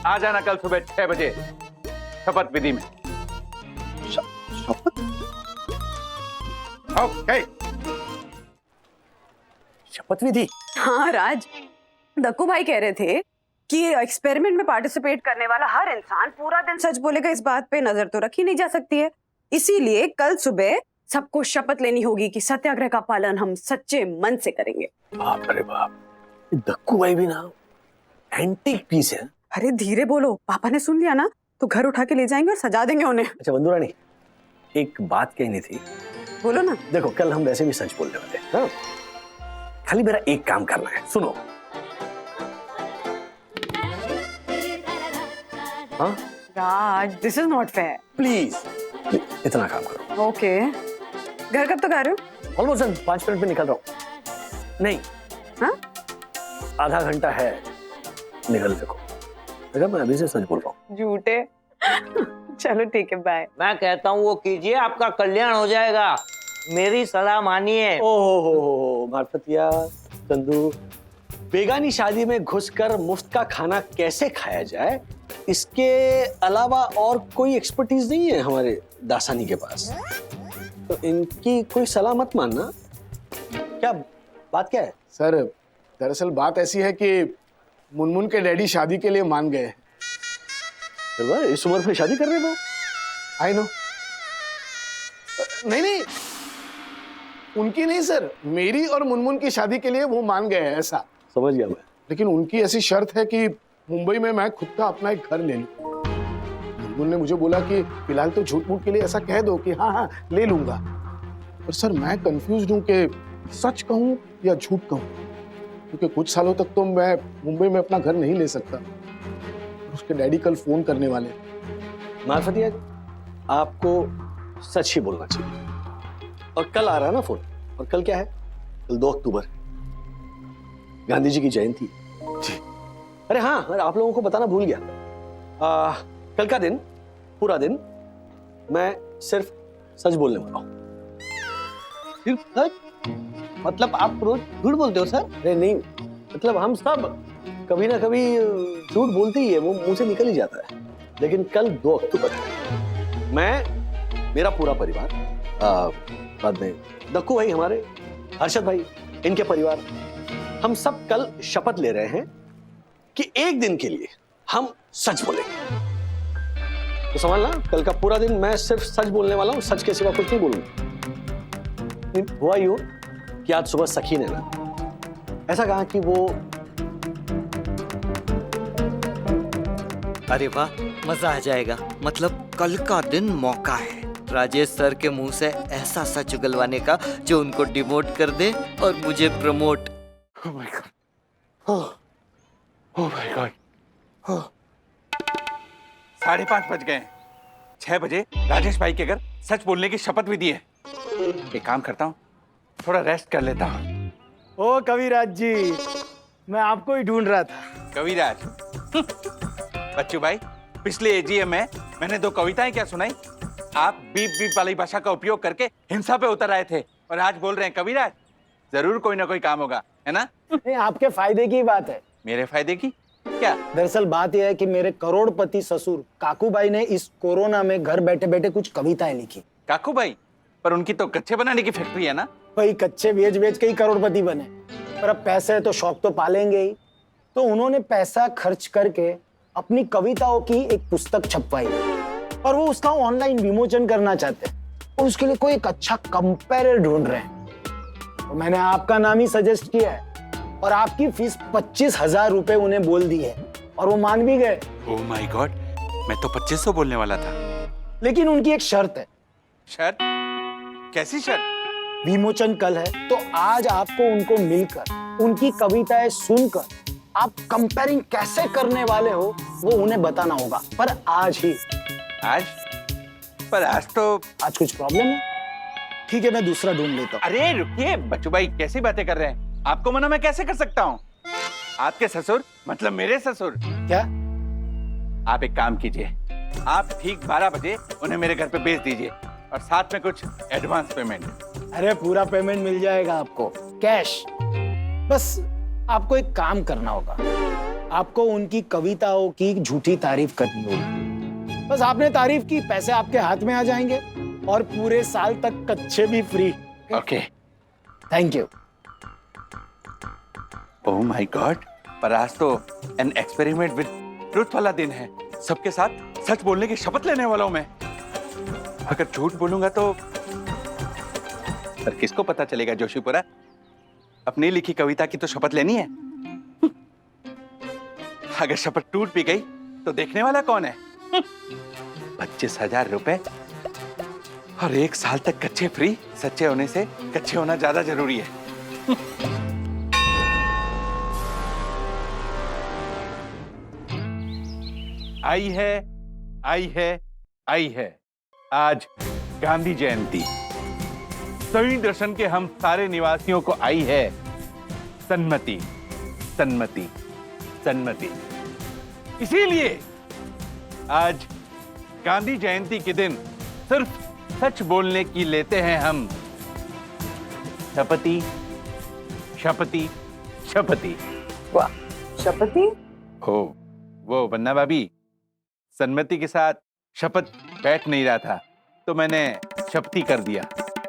आ जाना कल सुबह 6 बजे शपथ विधि में। शपथ? ओके, शपथ विधि। हाँ राज, दक्कू भाई कह रहे थे कि एक्सपेरिमेंट में पार्टिसिपेट करने वाला हर इंसान पूरा दिन सच बोलेगा, इस बात पे नजर तो रखी नहीं जा सकती है। इसीलिए कल सुबह सबको शपथ लेनी होगी कि सत्याग्रह का पालन हम सच्चे मन से करेंगे। बाप रे बाप, दक्कू भाई भी ना एंटीक पीस है। अरे धीरे बोलो, पापा ने सुन लिया ना तो घर उठा के ले जाएंगे और सजा देंगे उन्हें। अच्छा बंधु रानी, एक बात कहनी थी। बोलो ना। देखो कल हम वैसे भी सच बोलने वाले हैं, हाँ? खाली मेरा एक काम करना है, सुनो। हाँ? Raj, this is not fair. Please इतना काम करो। ओके, घर कब तक आ रहे हो? ऑलमोस्ट 5 मिनट में निकल रहा हूँ। नहीं, हाँ? आधा घंटा है निकलने को। अगर मैं अभी से सच बोल रहा हूँ। झूठे। चलो ठीक है, बाय। मैं कहता हूँ वो कीजिए, आपका कल्याण हो जाएगा। मेरी सलाह मानिए। ओहो मार्फतिया, चंदू, बेगानी शादी में घुसकर मुफ्त का खाना कैसे खाया जाए, इसके अलावा और कोई एक्सपर्टीज नहीं है हमारे दासानी के पास। तो इनकी कोई सलाह मत मानना। क्या बात क्या है? सर दरअसल बात ऐसी है कि मुनमुन के डैडी शादी के लिए मान गए। इस उम्र में शादी कर रहे हो? I know. नहीं, उनकी नहीं सर, मेरी और मुनमुन की शादी के लिए वो मान गए हैं, ऐसा। समझ गया मैं। लेकिन उनकी ऐसी शर्त है कि मुंबई में मैं खुद का अपना एक घर ले लूं। मुनमुन ने मुझे बोला कि फिलहाल तो झूठ मूठ के लिए ऐसा कह दो कि हाँ ले लूंगा। पर सर मैं कंफ्यूज हूं कि सच कहूं या झूठ कहूं, क्योंकि कुछ सालों तक तो मैं मुंबई में अपना घर नहीं ले सकता। उसके डैडी कल फोन करने वाले। मार्फतिया, आपको सच ही बोलना चाहिए। और कल आ रहा है ना फोन, और कल क्या है? कल 2 अक्टूबर, गांधी जी की जयंती। जी। अरे हाँ, आप लोगों को बताना भूल गया। कल का दिन, पूरा दिन मैं सिर्फ सच बोलने वाला हूँ। सिर्फ सच? मतलब आप रोज झूठ बोलते हो सर? अरे नहीं, मतलब हम सब कभी ना कभी झूठ बोलते ही है, वो मुंह से निकल ही जाता है। लेकिन कल 2 अक्टूबर है। मैं, मेरा पूरा परिवार, बाद में दक्कू भाई, हमारे हर्षद भाई, इनके परिवार, हम सब कल शपथ ले रहे हैं कि एक दिन के लिए हम सच बोलेंगे। तो समझना, कल का पूरा दिन मैं सिर्फ सच बोलने वाला हूं, सच के सिवा कुछ नहीं बोलूंगा। हुआ यूं कि आज सुबह सखी ने ना ऐसा कहा कि वो, अरे वाह, मजा आ जाएगा। मतलब कल का दिन मौका है राजेश सर के मुंह से ऐसा सच उगलवाने का जो उनको डिमोट कर दे और मुझे promote. Oh my God. Oh my God. 5:30 बज गए। 6 बजे राजेश भाई के घर सच बोलने की शपथ भी दी है। एक काम करता हूँ, थोड़ा रेस्ट कर लेता हूँ। ओ कविराज जी, मैं आपको ही ढूंढ रहा था। कविराज? बच्चू भाई, पिछले एजीएम में मैंने 2 कविताएं क्या सुनाई? आप बीप बीप वाली भाषा का उपयोग करके हिंसा पे उतर आए थे, और आज बोल रहे हैं कविराज। जरूर कोई ना कोई काम होगा, है ना? नहीं, आपके फायदे की बात है। मेरे फायदे की क्या? दरअसल बात यह है कि मेरे करोड़पति ससुर काकू भाई ने इस कोरोना में घर बैठे बैठे कुछ कविताएं लिखी। काकू भाई? पर उनकी तो कच्चे बनाने की फैक्ट्री है ना? भाई कच्चे बेच बेच के ही करोड़पति बने, पर अब पैसे है तो शौक तो पालेंगे ही। तो उन्होंने पैसा खर्च करके अपनी कविताओं की एक पुस्तक छपवाई, और वो उसका ऑनलाइन विमोचन करना चाहते हैं, और उसके लिए कोई एक अच्छा कंपेरर ढूंढ रहे हैं। तो मैंने आपका नाम ही सजेस्ट किया है, और आपकी फीस 25,000 रुपए उन्हें बोल दी है, और वो मान भी गए। ओह माय गॉड, मैं तो 2500 बोलने वाला था। लेकिन उनकी एक शर्त है। शर्त? कैसी शर्त? विमोचन कल है, तो आज आपको उनको मिलकर उनकी कविताएं सुनकर आप कंपेयरिंग कैसे करने वाले हो वो उन्हें बताना होगा, पर आज ही। आज? पर आज कुछ प्रॉब्लम है? ठीक है, मैं दूसरा ढूंढ लेता हूँ। अरे रुकिए बच्चू भाई, कैसी बातें कर रहे हैं? आपको मना मैं कैसे कर सकता हूँ? आपके ससुर मतलब मेरे ससुर। क्या? आप एक काम कीजिए, आप ठीक 12 बजे उन्हें मेरे घर पे भेज दीजिए, और साथ में कुछ एडवांस पेमेंट। अरे पूरा पेमेंट मिल जाएगा आपको, कैश। बस आपको एक काम करना होगा, आपको उनकी कविताओं की झूठी तारीफ करनी होगी। बस आपने तारीफ की, पैसे आपके हाथ में आ जाएंगे, और पूरे साल तक कच्चे भी free. Okay, thank you. Oh my God, पर आज तो एन एक्सपेरिमेंट विद ट्रुथ वाला दिन है। सबके साथ सच बोलने की शपथ लेने वाला हूं मैं। अगर झूठ बोलूंगा तो पर किसको पता चलेगा जोशीपुरा? अपनी लिखी कविता की तो शपथ लेनी है। अगर शपथ टूट भी गई तो देखने वाला कौन है? 25,000 रुपए और 1 साल तक कच्चे फ्री। सच्चे होने से कच्चे होना ज्यादा जरूरी है। आई है, आई है, आई है आज गांधी जयंती। सभी दर्शन के हम सारे निवासियों को आई है सन्मति, सन्मति, सन्मति। इसीलिए आज गांधी जयंती के दिन सिर्फ सच बोलने की लेते हैं हम शपथी, शपथी, शपथी। वाह, शपथी? हो, वो बन्ना भाभी सन्मति के साथ शपथ बैठ नहीं रहा था तो मैंने शपथी कर दिया।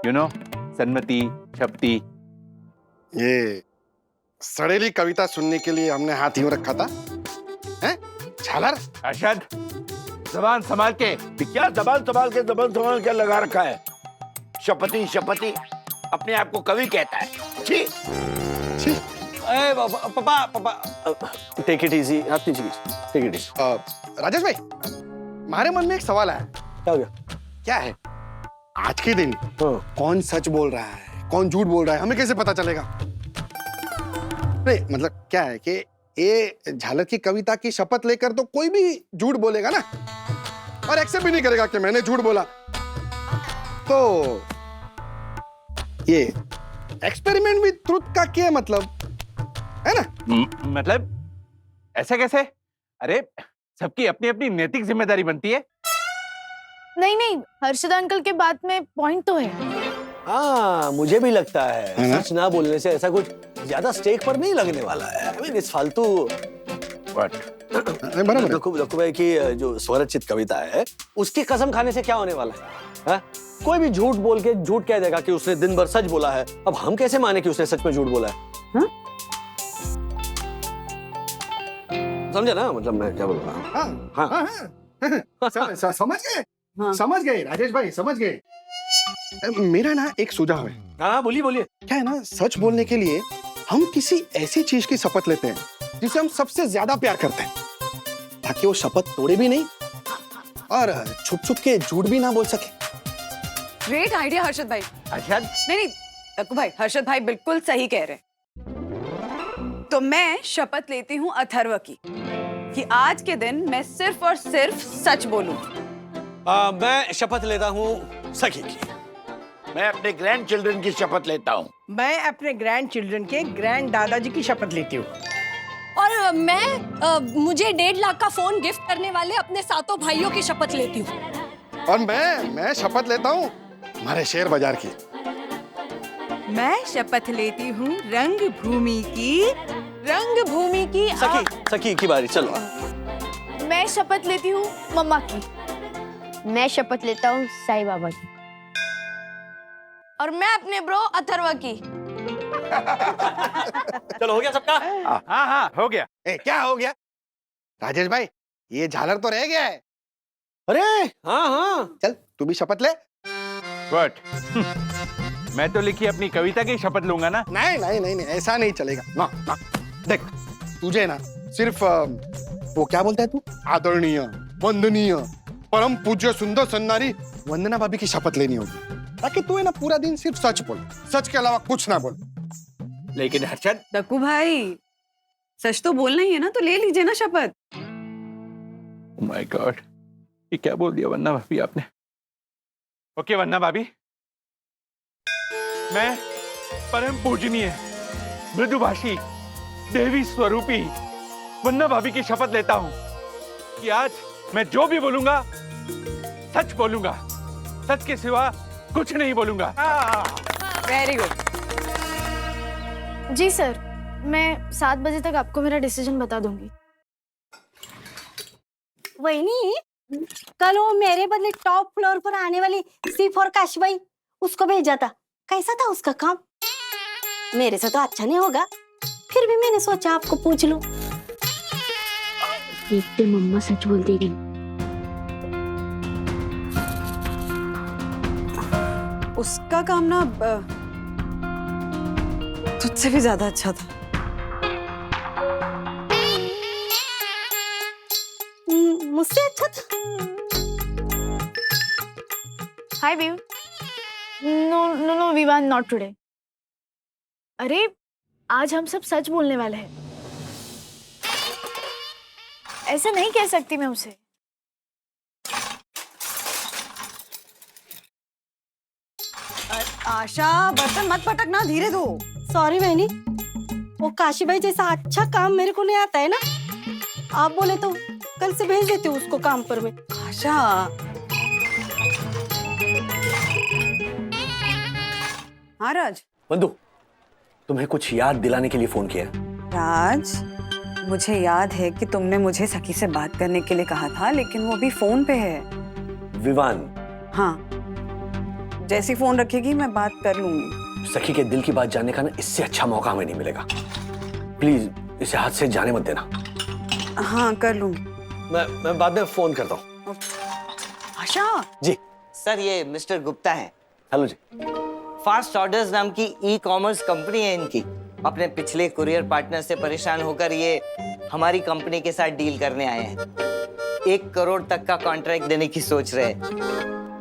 यू नो, सन्मति, शपथी। ये सड़ेली कविता सुनने के लिए हमने हाथ यूं रखा था, हैं? झालर? अरशद, जबान संभाल के। क्या जबान संभाल के लगा रखा है? शपथी शपथी अपने आप को कवि कहता है। छी छी। पापा पापा टेक इट इजी, आप नीचे टेक इट इजी। राजेश भाई, हमारे मन में एक सवाल आया। क्या हो गया? क्या है? आज के दिन कौन सच बोल रहा है, कौन झूठ बोल रहा है, हमें कैसे पता चलेगा? नहीं, मतलब क्या है कि ये झालर की कविता की शपथ लेकर तो कोई भी झूठ बोलेगा ना, और एक्सेप्ट भी नहीं करेगा कि मैंने झूठ बोला। तो ये एक्सपेरिमेंट विद ट्रुथ का क्या मतलब है ना? मतलब ऐसे कैसे? अरे सबकी अपनी अपनी नैतिक जिम्मेदारी बनती है। नहीं नहीं, हर्षद अंकल के बात में पॉइंट तो है। हाँ, मुझे भी लगता है सच ना बोलने से ऐसा कुछ ज्यादा स्टेक पर नहीं लगने वाला है। I mean, इस फालतू लक्कू भाई की जो स्वरचित कविता है उसकी कसम खाने से क्या होने वाला है? हा? कोई भी झूठ बोल के झूठ कह देगा कि उसने दिन भर सच बोला है। अब हम कैसे माने कि उसने सच में झूठ बोला है? हा? समझे ना, मतलब मैं क्या बोल रहा हूँ? हाँ। समझ गए राजेश भाई, समझ गए। मेरा ना एक सुझाव है। हाँ, बोलिए बोलिए। क्या है ना, सच बोलने के लिए हम किसी ऐसी चीज की शपथ लेते हैं जिसे हम सबसे ज्यादा प्यार करते हैं, ताकि वो शपथ तोड़े भी नहीं और छुप छुप के झूठ भी ना बोल सके। ग्रेट आइडिया हर्षद भाई। अरशद? नहीं, लक्कू भाई, हर्षद भाई बिल्कुल सही कह रहे हैं। तो मैं शपथ लेती हूँ अथर्व की कि आज के दिन मैं सिर्फ और सिर्फ सच बोलूंगी। मैं शपथ लेता हूँ सखी की। मैं अपने ग्रैंड चिल्ड्रन की शपथ लेता हूँ। मैं अपने ग्रैंड चिल्ड्रन के ग्रैंड दादाजी की शपथ लेती हूँ। और मैं मुझे 1.5 लाख का फोन गिफ्ट करने वाले अपने सातों भाइयों की शपथ लेती हूँ। और मैं शपथ लेता हूँ हमारे शेयर बाजार की। मैं शपथ लेती हूँ रंग भूमि की। सखी की बारी, चलो। मैं शपथ लेती हूँ मम्मा की। मैं शपथ लेता हूँ साईं बाबा की। और मैं अपने ब्रो अथर्व की। चलो, हो गया सबका? हाँ हाँ, हो गया। क्या हो गया? राजेश भाई, ये झालर तो रह गया है। अरे हाँ हाँ, चल तू भी शपथ ले। What? मैं तो लिखी अपनी कविता की शपथ लूंगा ना। नहीं, ऐसा नहीं चलेगा ना। देख, तुझे ना सिर्फ वो क्या बोलता है तू, आदरणीय, वंदनीय, परम पूज्य, सुंदर सन्नारी वंदना भाभी की शपथ लेनी होगी, ताकि तू है ना पूरा दिन सिर्फ सच बोल, सच के अलावा कुछ ना बोल। लेकिन हर्षद, लक्कू भाई, सच तो बोलना ही है ना, तो ले लीजिए ना शपथ। Oh my God, ये क्या बोल दिया वन्ना भाभी आपने? ओके वन्ना भाभी, मैं परम पूजनीय, मृदुभाषी, देवी स्वरूपी वन्ना भाभी की शपथ लेता हूं कि आज मैं जो भी बोलूंगा सच बोलूंगा, सच के सिवा कुछ नहीं बोलूंगा। Very good. जी सर, मैं 7 बजे तक आपको मेरा डिसीजन बता दूंगी। वही कल वो मेरे बदले टॉप फ्लोर पर आने वाली सिर्फ और काशबाई उसको भेजा था, कैसा था उसका काम? मेरे से तो अच्छा नहीं होगा, फिर भी मैंने सोचा आपको पूछ लूं। देखते मम्मा सच बोल देगी। उसका काम ना तुझसे भी ज्यादा अच्छा था। मुझसे अच्छा था। हाय बीव। No no no Vivaan, not today. अरे आज हम सब सच बोलने वाले हैं। ऐसा नहीं कह सकती मैं उसे। आशा, बर्तन मत पटकना, धीरे धो। सॉरी बहनी, वो काशी भाई जैसा अच्छा काम मेरे को नहीं आता है ना। आप बोले तो कल से भेज देती हूँ उसको काम पर मैं। आशा, हाँ राज। बंधु, तुम्हें कुछ याद दिलाने के लिए फोन किया। राज, मुझे याद है कि तुमने मुझे सखी से बात करने के लिए कहा था, लेकिन वो अभी फोन पे है। विवान। हाँ, जैसी फोन रखेगी मैं बात कर लूंगी। सखी के दिल की बात जानने का ना इससे अच्छा मौका हमें नहीं मिलेगा। प्लीज इसे हाथ से जाने मत देना। हाँ, कर लूंगी। मैं बाद में फोन करता हूँ। आशा जी। सर, ये मिस्टर गुप्ता है। हेलो जी। फास्ट ऑर्डर्स नाम की ई कॉमर्स कंपनी है इनकी। अपने पिछले कुरियर पार्टनर से परेशान होकर ये हमारी कंपनी के साथ डील करने आए हैं। 1 करोड़ तक का कॉन्ट्रैक्ट देने की सोच रहे हैं।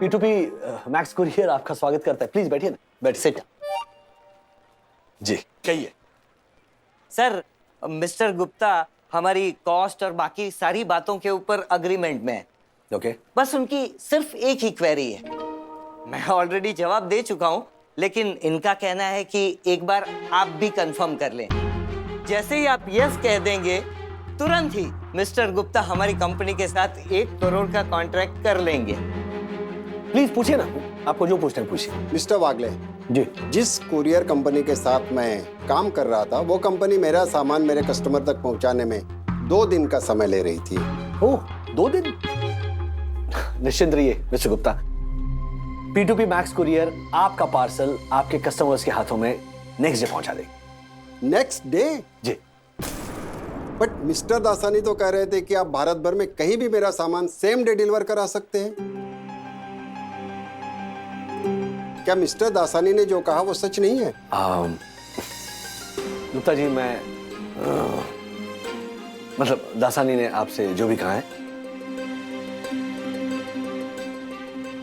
P2P मैक्स कुरियर आपका स्वागत करता है। प्लीज बैठिए ना। बैठ सिट। जी, कहिए। सर, मिस्टर गुप्ता हमारी कॉस्ट और बाकी सारी बातों के ऊपर अग्रीमेंट में है। ओके। बस उनकी सिर्फ एक ही क्वेरी है। मैं ऑलरेडी जवाब दे चुका हूं, लेकिन इनका कहना है कि एक बार आप भी कंफर्म कर लें। जैसे ही आप यस कह देंगे, तुरंत ही मिस्टर गुप्ता हमारी कंपनी के साथ 1 करोड़ का कॉन्ट्रैक्ट कर लेंगे। प्लीज पूछिए ना, आपको जो पूछना है पूछिए। मिस्टर वागले जी। जिस कुरियर कंपनी के साथ मैं काम कर रहा था, वो कंपनी मेरा सामान मेरे कस्टमर तक पहुंचाने में 2 दिन का समय ले रही थी। ओह, 2 दिन? निश्चिंत रहिए mister Gupta, P2P max courier आपका पार्सल आपके कस्टमर्स के हाथों में नेक्स्ट डे पहुंचा देगी। Next day? जी। बट मिस्टर दासानी तो कह रहे थे कि आप भारत भर में कहीं भी मेरा सामान सेम डे डिलीवर करा सकते हैं। क्या मिस्टर दासानी ने जो कहा वो सच नहीं है? गुप्ता जी, मैं मतलब दासानी ने आपसे जो भी कहा है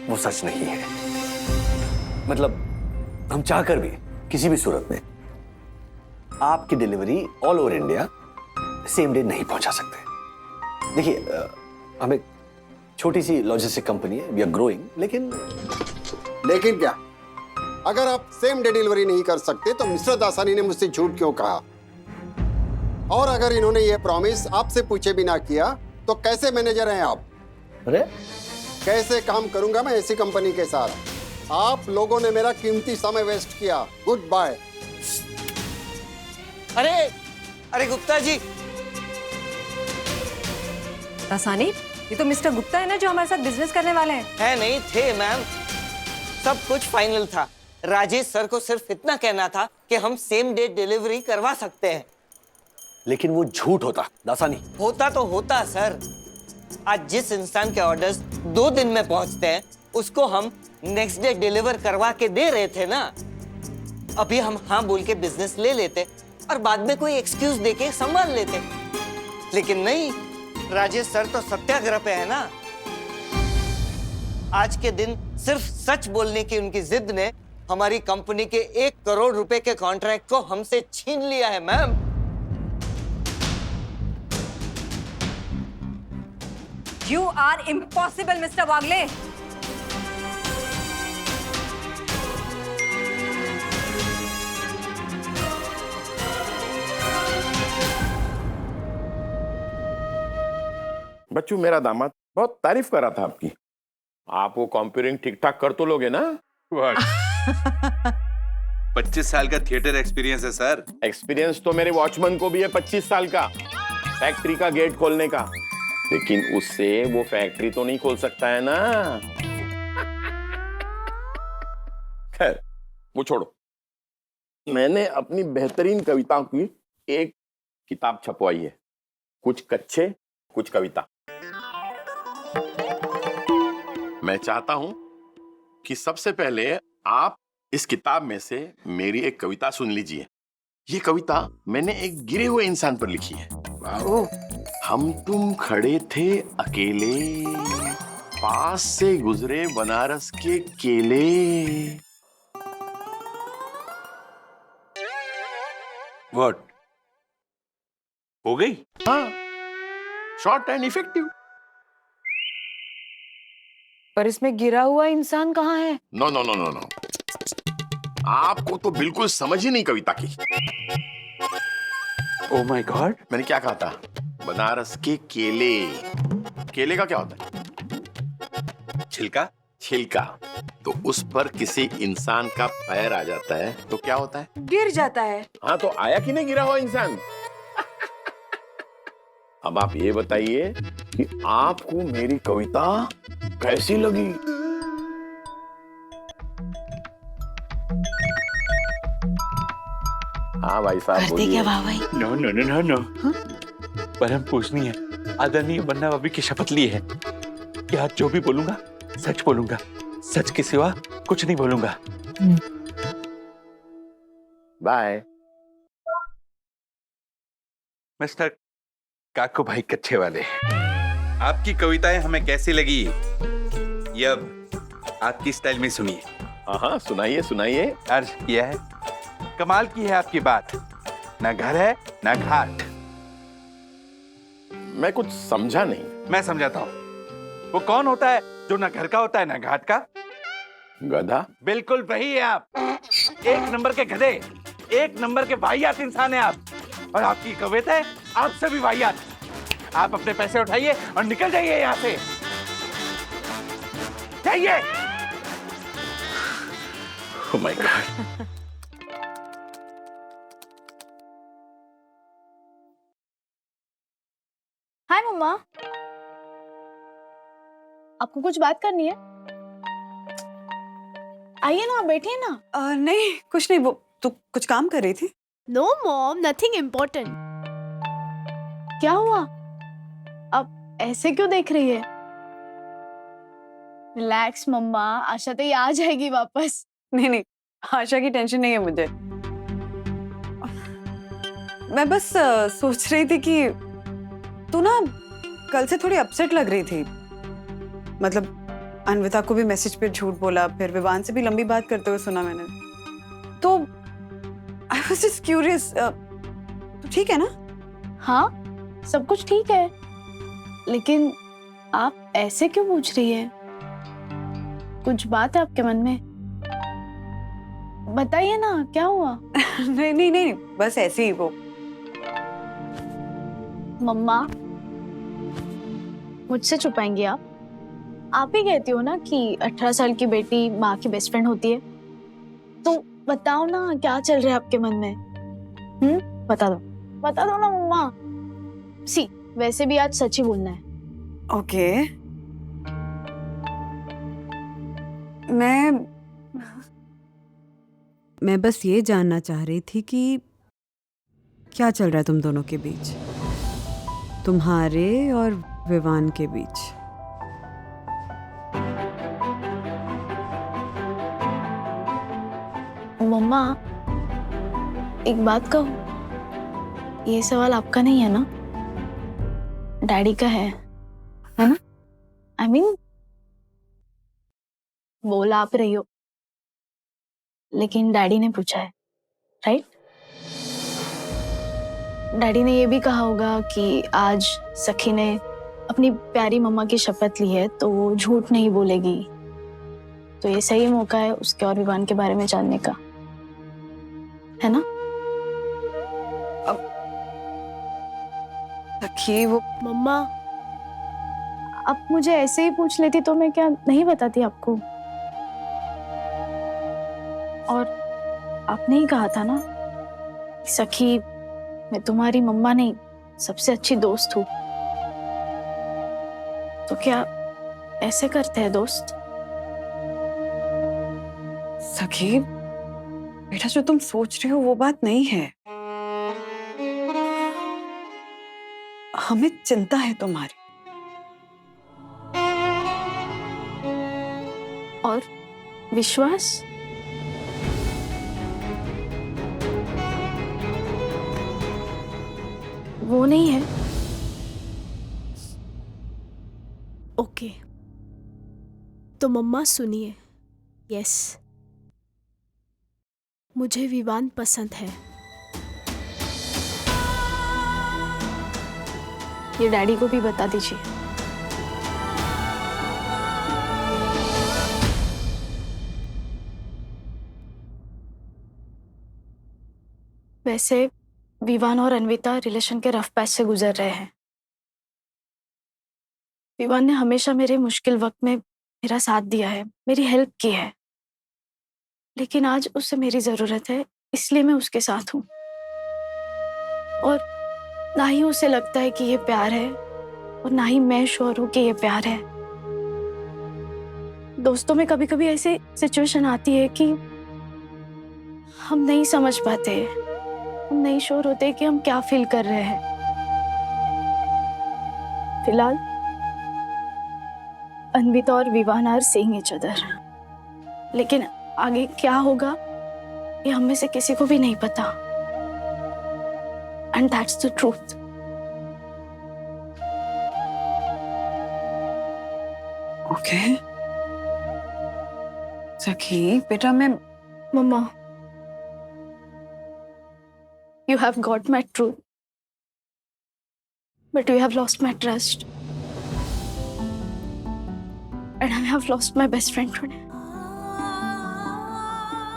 वो सच नहीं है। मतलब हम चाहकर भी किसी भी सूरत में आपकी delivery all over India same day नहीं पहुंचा सकते। देखिए, हम एक छोटी सी लॉजिस्टिक कंपनी है, वी आर ग्रोइंग, लेकिन क्या, अगर आप सेम डे डिलीवरी नहीं कर सकते तो मिस्टर दासानी ने मुझसे झूठ क्यों कहा? और अगर इन्होंने ये प्रॉमिस आपसे पूछे बिना किया तो कैसे मैनेजर हैं आप? अरे कैसे काम करूंगा मैं ऐसी कंपनी के साथ? आप लोगों ने मेरा कीमती समय वेस्ट किया। Good bye. अरे गुप्ता जी। दासानी, ये तो मिस्टर गुप्ता है ना जो हमारे साथ बिजनेस करने वाले हैं। है नहीं थे मैम, सब कुछ फाइनल था। राजेश सर को सिर्फ इतना कहना था कि हम सेम डे डिलीवरी करवा सकते हैं। लेकिन वो झूठ होता दासानी। होता तो होता सर। आज जिस इंसान के ऑर्डर्स 2 दिन में पहुंचते हैं उसको हम नेक्स्ट डे डिलीवर करवा के दे रहे थे ना। अभी हम हाँ बोल के बिजनेस ले लेते और बाद में कोई एक्सक्यूज देके संभाल लेते, लेकिन नहीं, राजेश सर तो सत्याग्रह पे है ना। आज के दिन सिर्फ सच बोलने की उनकी जिद ने हमारी कंपनी के 1 करोड़ रुपए के कॉन्ट्रैक्ट को हमसे छीन लिया है ma'am. You are impossible, Mr. वागले। बच्चू, मेरा दामाद बहुत तारीफ कर रहा था आपकी। आप वो कॉम्प्यूरिंग ठीक ठाक कर तो लोगे ना? 25 साल का थिएटर एक्सपीरियंस है सर। एक्सपीरियंस तो मेरे वॉचमैन को भी है 25 साल का, फैक्ट्री का गेट खोलने का। लेकिन उससे वो फैक्ट्री तो नहीं खोल सकता है ना। खैर, वो छोड़ो। मैंने अपनी बेहतरीन कविताओं की एक किताब छपवाई है, कुछ कच्चे कुछ कविता। मैं चाहता हूं कि सबसे पहले आप इस किताब में से मेरी एक कविता सुन लीजिए। ये कविता मैंने एक गिरे हुए इंसान पर लिखी है। हम तुम खड़े थे अकेले, पास से गुजरे बनारस के केले, व्हाट? हो गई? हाँ, शॉर्ट एंड इफेक्टिव। पर इसमें गिरा हुआ इंसान कहाँ है? No no no no no, आपको तो बिल्कुल समझ ही नहीं कविता की। ओह माय गॉड, मैंने क्या कहा था? बनारस के केले। केले का क्या होता है? छिलका। छिलका। तो उस पर किसी इंसान का पैर आ जाता है तो क्या होता है? गिर जाता है। हाँ, तो आया कि नहीं गिरा हुआ इंसान? अब आप ये बताइए कि आपको मेरी कविता कैसी लगी? हाँ भाई साहब, करते क्या वाह भाई? No no no no no, पर हम पूछनी है। आदरणीय बन्ना भाभी की शपथ ली है कि आज जो भी बोलूंगा सच बोलूंगा, सच के सिवा कुछ नहीं बोलूंगा। बाय। मिस्टर काकू भाई कच्चे वाले, आपकी कविताएं हमें कैसी लगी ये अब आपकी स्टाइल में सुनिए। हाँ, सुनाइए सुनाइए। अर्ज किया है, कमाल की है आपकी बात, ना घर है ना घाट। मैं कुछ समझा नहीं। मैं समझाता हूँ। वो कौन होता है जो ना घर का होता है ना घाट का? गधा। बिल्कुल वही है आप। एक नंबर के गधे, एक नंबर के वाहियात इंसान है आप। और आपकी कविताएं आपसे भी वाहियात। आप अपने पैसे उठाइए और निकल जाइए यहाँ से, जाइए। Oh my God। हाय मम्मा, आपको कुछ बात करनी है? आइए ना, बैठिए ना। नहीं कुछ नहीं, वो तू कुछ काम कर रही थी? No mom, nothing important. क्या हुआ? अब ऐसे क्यों देख रही है? रिलैक्स मम्मा, आशा तो ये आ जाएगी वापस। नहीं नहीं, आशा की टेंशन नहीं है मुझे। मैं बस सोच रही थी कि तू ना कल से थोड़ी अपसेट लग रही थी। मतलब अन्विता को भी मैसेज पे झूठ बोला, फिर विवान से भी लंबी बात करते हुए सुना मैंने। तो आई वाज जस्ट क्यूरियस, तो ठीक है ना? हाँ, सब कुछ ठीक है, लेकिन आप ऐसे क्यों पूछ रही है? कुछ बात है आपके मन में? बताइए ना, क्या हुआ? नहीं नहीं नहीं, बस ऐसे ही। वो मम्मा, मुझसे छुपाएंगी आप? आप ही कहती हो ना कि 18 साल की बेटी माँ की बेस्ट फ्रेंड होती है। तो बताओ ना, क्या चल रहा है आपके मन में? बता दो ना मम्मा। सी, वैसे भी आज सच ही बोलना है। ओके। मैं बस ये जानना चाह रही थी कि क्या चल रहा है तुम दोनों के बीच, तुम्हारे और विवान के बीच। मम्मा, एक बात कहूं, ये सवाल आपका नहीं है ना, डैडी का है ना? आई मीन, बोल आप रही हो, लेकिन डैडी ने पूछा है, राइट? डैडी ने ये भी कहा होगा कि आज सखी ने अपनी प्यारी मम्मा की शपथ ली है तो वो झूठ नहीं बोलेगी। तो ये सही मौका है उसके और विवान के बारे में जानने का, है ना? अब सखी, वो मम्मा, आप मुझे ऐसे ही पूछ लेती तो मैं क्या नहीं बताती आपको? और आपने ही कहा था ना, सखी मैं तुम्हारी मम्मा नहीं सबसे अच्छी दोस्त हूँ। तो क्या ऐसे करते हैं दोस्त? सखी बेटा, जो तुम सोच रही हो वो बात नहीं है। हमें चिंता है तुम्हारी। और विश्वास? वो नहीं है। ओके, तो मम्मा सुनिए। यस, मुझे विवान पसंद है। ये डैडी को भी बता दीजिए। वैसे विवान और अन्विता रिलेशन के रफ पैच से गुजर रहे हैं। विवान ने हमेशा मेरे मुश्किल वक्त में मेरा साथ दिया है, मेरी हेल्प की है, लेकिन आज उसे मेरी जरूरत है, इसलिए मैं उसके साथ हूं। और ना ही उसे लगता है कि ये प्यार है और ना ही मैं श्योर हूं कि ये प्यार है। दोस्तों में कभी कभी ऐसी सिचुएशन आती है कि हम नहीं समझ पाते, हम नहीं श्योर होते कि हम क्या फील कर रहे हैं। फिलहाल अन्विता और Vivaan are seeing each other, लेकिन आगे क्या होगा ये हम में से किसी को भी नहीं पता। And that's the truth. Okay सखी, बेटा मैं मम्मा, you have got my truth, but you have lost my trust, and I have lost my best friend today.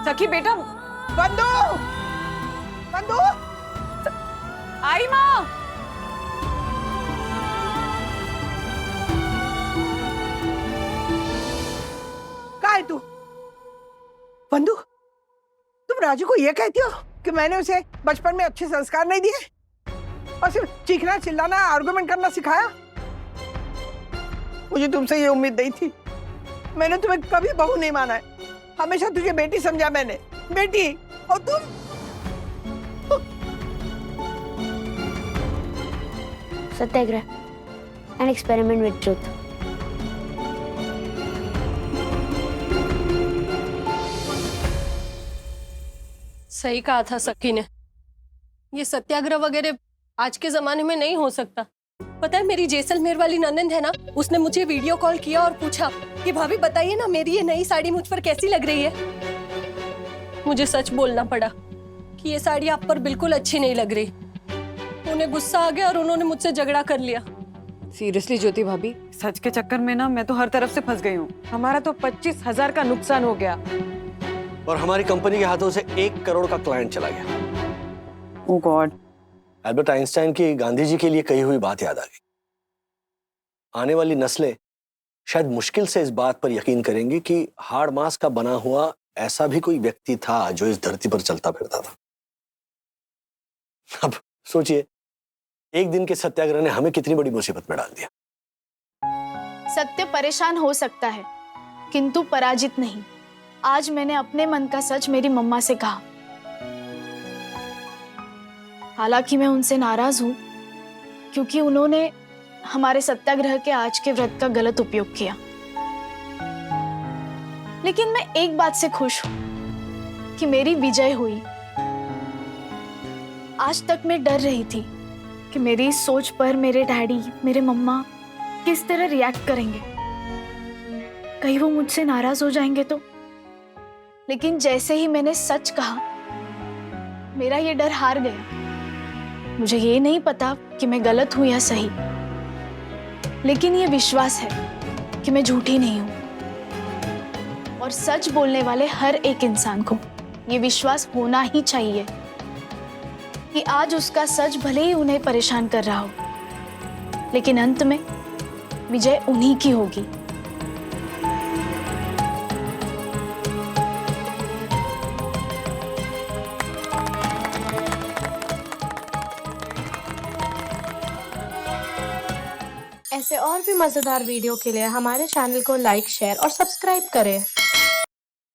सखी बेटा, बंदू, बंदू, आई माँ। कहाँ है तू? बंदू, तुम राजू को ये कहती हो कि मैंने उसे बचपन में अच्छे संस्कार नहीं दिए और सिर्फ चीखना, चिल्लाना, आर्गुमेंट करना सिखाया? मुझे तुमसे ये उम्मीद नहीं थी। मैंने तुम्हें कभी बहू नहीं माना है, हमेशा तुझे बेटी समझा मैंने, बेटी। और तुम सत्याग्रह एंड एक्सपेरिमेंट विद ट्रुथ। सही कहा था सखी ने, ये सत्याग्रह वगैरह आज के जमाने में नहीं हो सकता। पता है मेरी जैसलमेर वाली ननंद है ना, उसने मुझे वीडियो कॉल किया और पूछा कि भाभी बताइए ना मेरी ये नई साड़ी मुझ पर कैसी लग रही है। मुझे सच बोलना पड़ा कि ये साड़ी आप पर बिल्कुल अच्छी नहीं लग रही। उन्हें गुस्सा आ गया और उन्होंने मुझसे झगड़ा कर लिया। सीरियसली ज्योति भाभी, सच के चक्कर में ना मैं तो हर तरफ से फंस गई हूँ। हमारा तो 25,000 का नुकसान हो गया और हमारी कंपनी के हाथों से 1 करोड़ का क्लाइंट चला गया। ओह गॉड। एल्बर्ट आइंस्टाइन की गांधी जी के लिए कही हुई बात याद आ गई। आने वाली नस्लें शायद मुश्किल से इस बात पर यकीन करेंगी कि हाड़ मांस का बना हुआ ऐसा भी कोई व्यक्ति था जो इस धरती पर चलता फिरता था। अब सोचिए, एक दिन के सत्याग्रह ने हमें कितनी बड़ी मुसीबत में डाल दिया। सत्य परेशान हो सकता है किंतु पराजित नहीं। आज मैंने अपने मन का सच मेरी मम्मा से कहा। हालांकि मैं उनसे नाराज हूं क्योंकि उन्होंने हमारे सत्याग्रह के आज के व्रत का गलत उपयोग किया, लेकिन मैं एक बात से खुश हूं कि मेरी विजय हुई। आज तक मैं डर रही थी कि मेरी इस सोच पर मेरे डैडी, मेरे मम्मा किस तरह रिएक्ट करेंगे, कहीं वो मुझसे नाराज हो जाएंगे तो। लेकिन जैसे ही मैंने सच कहा, मेरा ये डर हार गया। मुझे ये नहीं पता कि मैं गलत हूं या सही, लेकिन ये विश्वास है कि मैं झूठी नहीं हूं। और सच बोलने वाले हर एक इंसान को ये विश्वास होना ही चाहिए कि आज उसका सच भले ही उन्हें परेशान कर रहा हो, लेकिन अंत में विजय उन्हीं की होगी। ऐसे और भी मजेदार वीडियो के लिए हमारे चैनल को लाइक, शेयर और सब्सक्राइब करें।